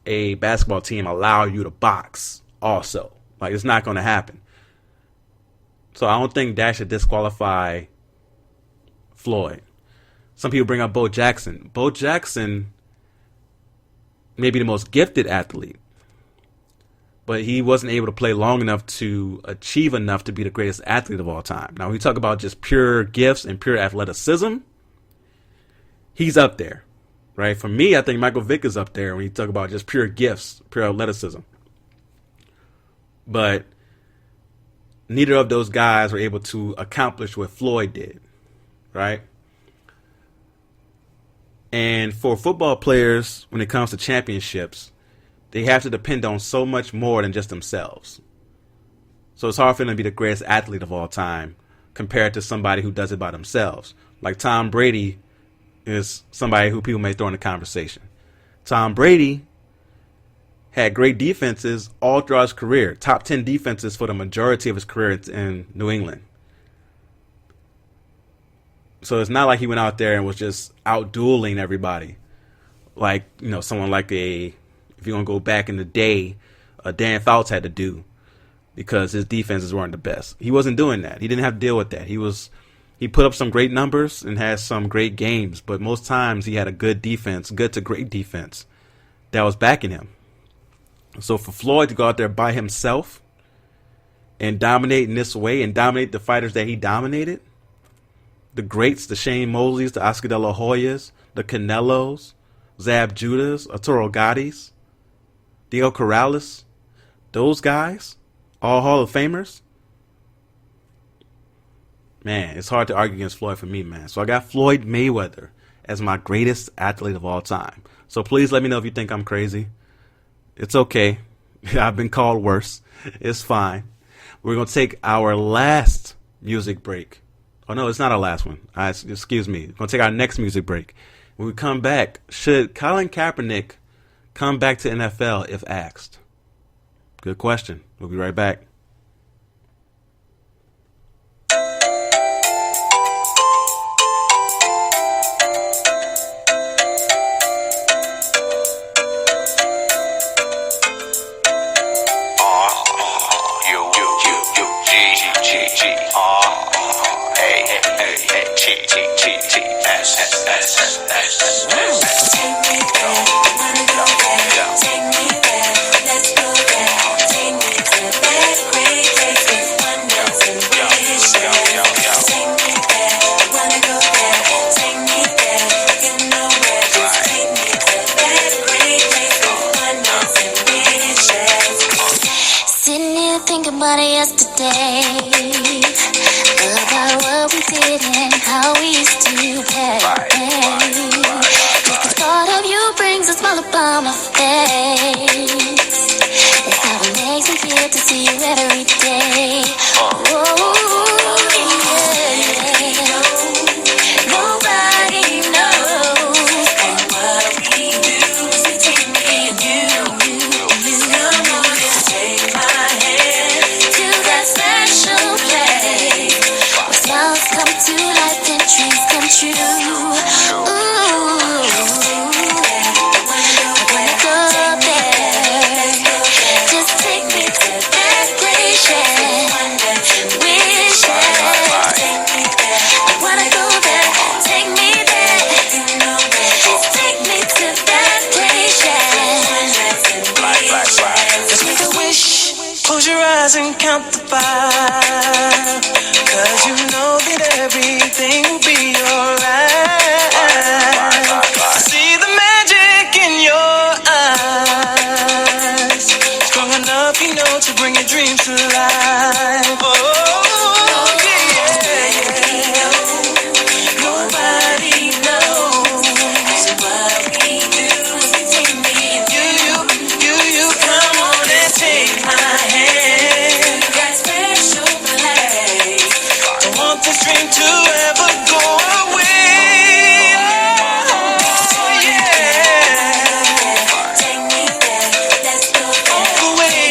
a basketball team allow you to box also. Like, it's not going to happen. So I don't think that should disqualify Floyd. Some people bring up Bo Jackson. Bo Jackson may be the most gifted athlete, but he wasn't able to play long enough to achieve enough to be the greatest athlete of all time. Now, when we talk about just pure gifts and pure athleticism, he's up there, right? For me, I think Michael Vick is up there when you talk about just pure gifts, pure athleticism. But neither of those guys were able to accomplish what Floyd did, right? And for football players, when it comes to championships, they have to depend on so much more than just themselves. So it's hard for them to be the greatest athlete of all time compared to somebody who does it by themselves. Like Tom Brady is somebody who people may throw in the conversation. Tom Brady had great defenses all throughout his career. Top 10 defenses for the majority of his career in New England. So it's not like he went out there and was just out-dueling everybody. Like, someone like if you're going to go back in the day, Dan Fouts had to do because his defenses weren't the best. He wasn't doing that. He didn't have to deal with that. He put up some great numbers and had some great games, but most times he had a good defense, good to great defense, that was backing him. So for Floyd to go out there by himself and dominate in this way and dominate the fighters that he dominated, the greats, the Shane Mosleys, the Oscar De La Hoyas, the Canelos, Zab Judas, Arturo Gattis, Diego Corrales, those guys, all Hall of Famers. Man, it's hard to argue against Floyd for me, man. So I got Floyd Mayweather as my greatest athlete of all time. So please let me know if you think I'm crazy. It's okay. I've been called worse. It's fine. We're going to take our last music break. Oh, no, it's not our last one. Excuse me. We're going to take our next music break. When we come back, should Colin Kaepernick come back to NFL if asked? Good question. We'll be right back. About it yesterday, about what we did and how we used to play. Just the thought of you brings a smile smile upon my face. It's how it makes me feel to see you every day. Oh, yeah. Nobody knows. And what we do is we take me and you. Come on and take my hand to that special place where smiles come to life and dreams come true. And count the 5, 'cause you know that everything will be alright. I see the magic in your eyes, strong enough, you know, to bring your dreams to life. Oh, yeah. Nobody knows what we do. Take me and you, come on and take my hand. This dream to ever go away. Oh, yeah. Take me there, let's go all the way.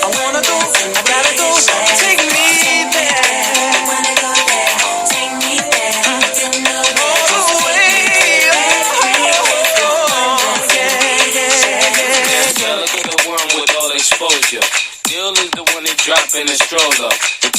I wanna go, I gotta go. Take me there. I wanna go there, take me there. All the way. Oh, yeah. Girl, get a worm with all exposure. Dill is the one that drop in the stroller.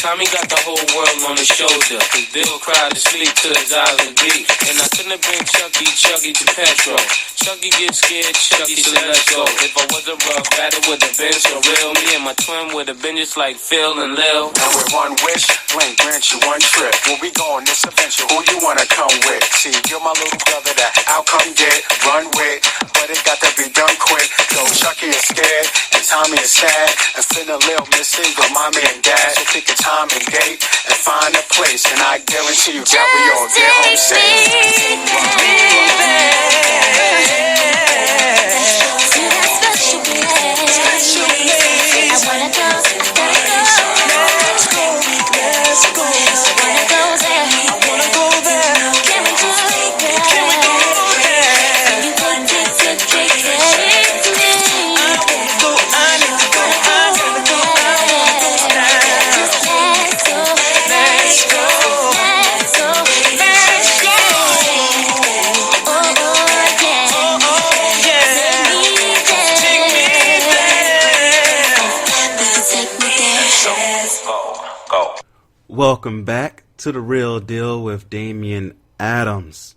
Tommy got the whole world on his shoulder. Cause Bill cried to sleep till his eyes were bleak. And I couldn't bring Chucky to Petro. Chucky gets scared, Chucky said let's go. If I wasn't rough, that it would have been so real. Me and my twin would have been just like Phil and Lil. And with one wish, Blink grant you one trip. When we go on this adventure, who you wanna come with? See, you're my little brother that I'll come get, run with. But it got to be done quick. Though Chucky is scared, and Tommy is sad. And Finn and Lil missing with mommy and dad. So pick a time and date and find a place, and I guarantee you that we all get home safe. I wanna go, I gotta go. Let's go, let's go. I wanna go there, I wanna go there. can we go there? Can we go there? You want me to take me? I wanna go, I need to go, I gotta go, I wanna go now. Let's go, Let's go, let's go, let's go. oh, yeah. Oh, yeah. Take me there. Take me there. Go. Welcome back to The Real Deal with Damian Adams.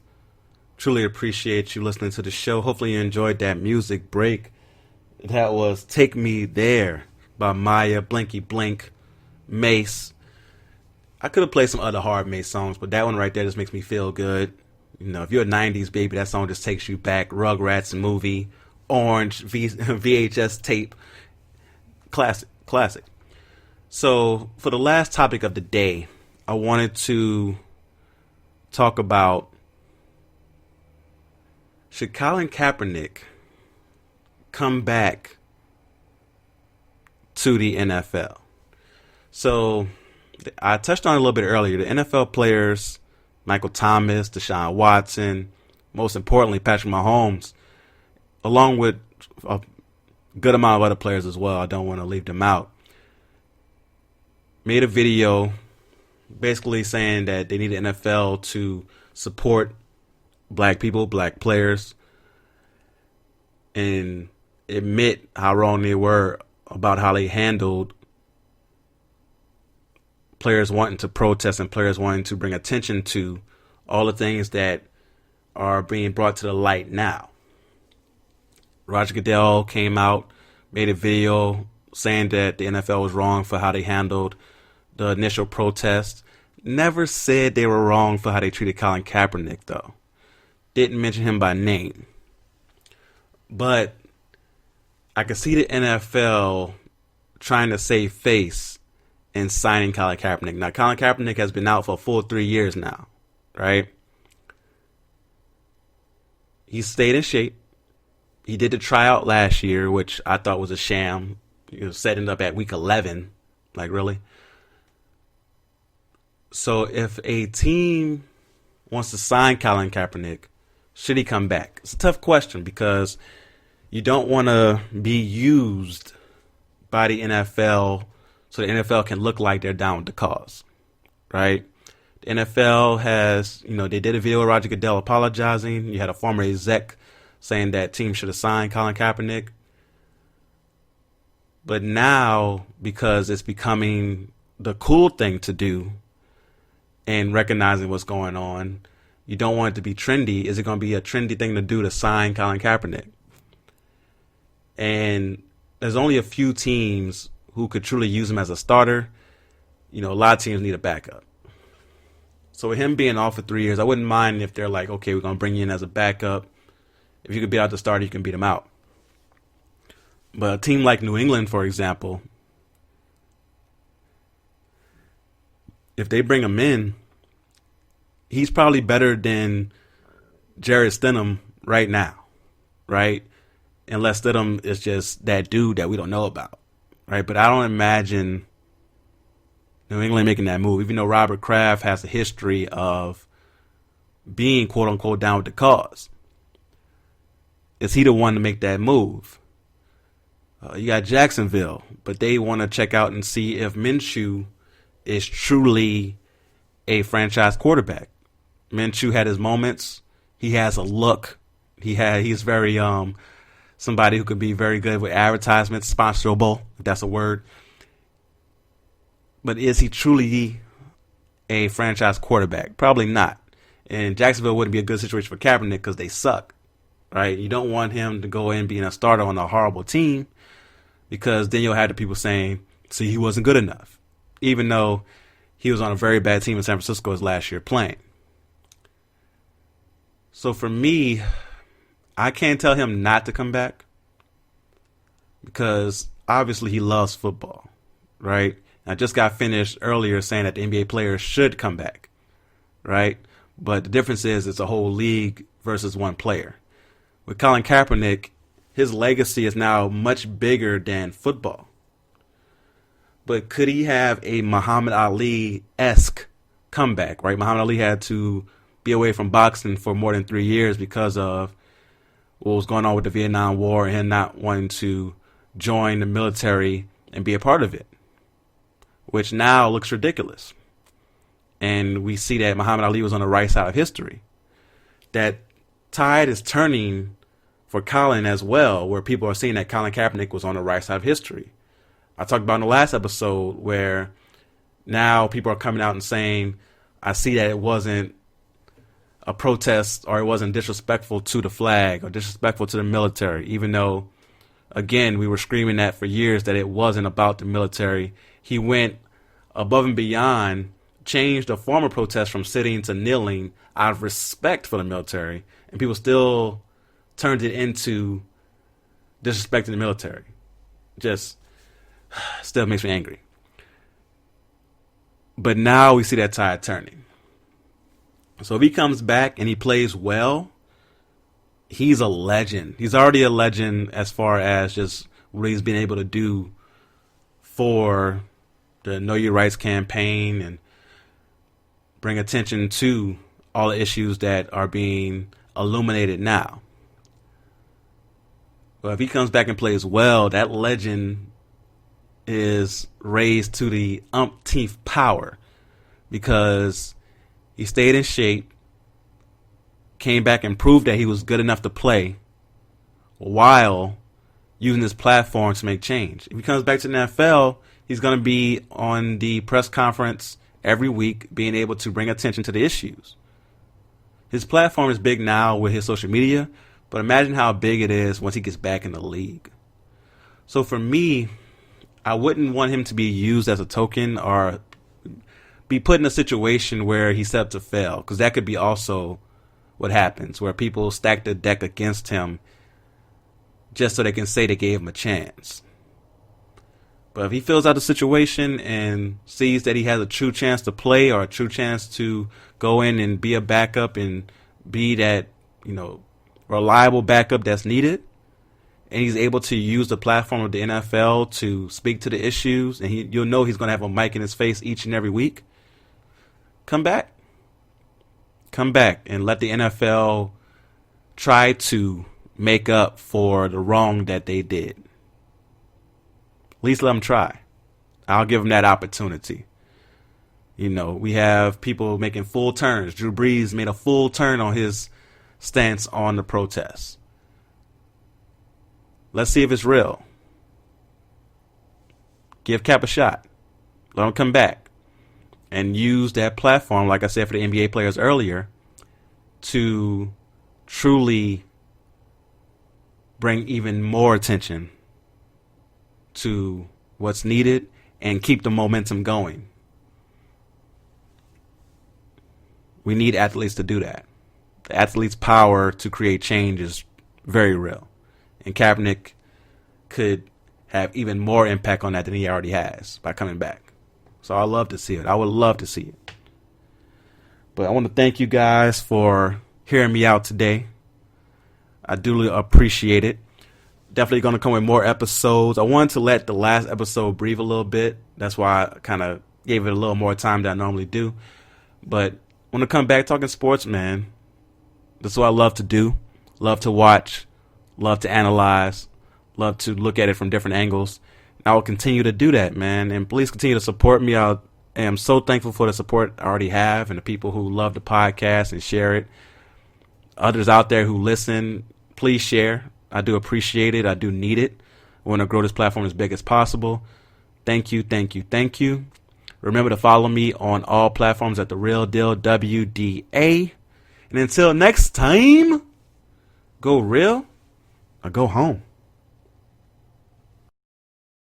Truly appreciate you listening to the show. Hopefully you enjoyed that music break. That was Take Me There by Maya, Blinky Blink, Mace. I could have played some other hard Mace songs, but that one right there just makes me feel good. You know, if you're a 90s baby, that song just takes you back. Rugrats movie, Orange, VHS tape. Classic. So, for the last topic of the day, I wanted to talk about, should Colin Kaepernick come back to the NFL? So, I touched on it a little bit earlier. The NFL players, Michael Thomas, Deshaun Watson, most importantly, Patrick Mahomes, along with a good amount of other players as well, I don't want to leave them out, made a video basically saying that they need the NFL to support black people, black players, and admit how wrong they were about how they handled players wanting to protest and players wanting to bring attention to all the things that are being brought to the light now. Roger Goodell came out, made a video saying that the NFL was wrong for how they handled the initial protest. Never said they were wrong for how they treated Colin Kaepernick, though. Didn't mention him by name. But I could see the NFL trying to save face and signing Colin Kaepernick. Now, Colin Kaepernick has been out for a full 3 years now, right? He stayed in shape. He did the tryout last year, which I thought was a sham. Setting up at week 11. Like, really? So if a team wants to sign Colin Kaepernick, should he come back? It's a tough question because you don't want to be used by the NFL so the NFL can look like they're down with the cause, right? The NFL has, they did a video with Roger Goodell apologizing. You had a former exec saying that team should have signed Colin Kaepernick. But now, because it's becoming the cool thing to do and recognizing what's going on, you don't want it to be trendy. Is it going to be a trendy thing to do to sign Colin Kaepernick? And there's only a few teams who could truly use him as a starter. A lot of teams need a backup. So with him being off for 3 years, I wouldn't mind if they're like, okay, we're going to bring you in as a backup. If you could beat out the starter, you can beat him out. But a team like New England, for example, if they bring him in, he's probably better than Jarrett Stidham right now, right? Unless Stidham is just that dude that we don't know about, right? But I don't imagine New England making that move, even though Robert Kraft has a history of being, quote-unquote, down with the cause. Is he the one to make that move? You got Jacksonville, but they want to check out and see if Minshew is truly a franchise quarterback. Minshew had his moments. He has a look. He's very somebody who could be very good with advertisements, sponsorable, if that's a word. But is he truly a franchise quarterback? Probably not. And Jacksonville wouldn't be a good situation for Kaepernick because they suck, right? You don't want him to go in being a starter on a horrible team because then you'll have the people saying, see, he wasn't good enough, even though he was on a very bad team in San Francisco his last year playing. So for me, I can't tell him not to come back because obviously he loves football, right? I just got finished earlier saying that the NBA players should come back, right? But the difference is it's a whole league versus one player. With Colin Kaepernick, his legacy is now much bigger than football. But could he have a Muhammad Ali-esque comeback, right? Muhammad Ali had to be away from boxing for more than 3 years because of what was going on with the Vietnam War and him not wanting to join the military and be a part of it, which now looks ridiculous. And we see that Muhammad Ali was on the right side of history. That tide is turning for Colin as well, where people are seeing that Colin Kaepernick was on the right side of history. I talked about in the last episode where now people are coming out and saying, I see that it wasn't a protest or it wasn't disrespectful to the flag or disrespectful to the military, even though, again, we were screaming that for years that it wasn't about the military. He went above and beyond, changed a former protest from sitting to kneeling out of respect for the military, and people still turned it into disrespecting the military. Just still makes me angry. But now we see that tide turning. So if he comes back and he plays well, he's a legend. He's already a legend as far as just what he's been able to do for the Know Your Rights campaign and bring attention to all the issues that are being illuminated now. But if he comes back and plays well, that legend is raised to the umpteenth power because he stayed in shape, came back and proved that he was good enough to play while using his platform to make change. If he comes back to the NFL, he's going to be on the press conference every week, being able to bring attention to the issues. His platform is big now with his social media, but imagine how big it is once he gets back in the league. So for me, I wouldn't want him to be used as a token or be put in a situation where he's set up to fail, because that could be also what happens, where people stack the deck against him just so they can say they gave him a chance. But if he fills out the situation and sees that he has a true chance to play or a true chance to go in and be a backup and be that, reliable backup that's needed, and he's able to use the platform of the NFL to speak to the issues, and you'll know he's going to have a mic in his face each and every week, come back. Come back and let the NFL try to make up for the wrong that they did. At least let them try. I'll give them that opportunity. You know, we have people making full turns. Drew Brees made a full turn on his stance on the protests. Let's see if it's real. Give Cap a shot. Let him come back and use that platform, like I said, for the NBA players earlier, to truly bring even more attention to what's needed and keep the momentum going. We need athletes to do that. The athlete's power to create change is very real. And Kaepernick could have even more impact on that than he already has by coming back. So I love to see it. I would love to see it. But I want to thank you guys for hearing me out today. I do appreciate it. Definitely going to come with more episodes. I wanted to let the last episode breathe a little bit. That's why I kind of gave it a little more time than I normally do. But I want to come back talking sports, man. That's what I love to do. Love to watch. Love to analyze. Love to look at it from different angles. And I will continue to do that, man. And please continue to support me. I am so thankful for the support I already have and the people who love the podcast and share it. Others out there who listen, please share. I do appreciate it. I do need it. I want to grow this platform as big as possible. Thank you, thank you, thank you. Remember to follow me on all platforms at The Real Deal WDA. And until next time, go real or go home.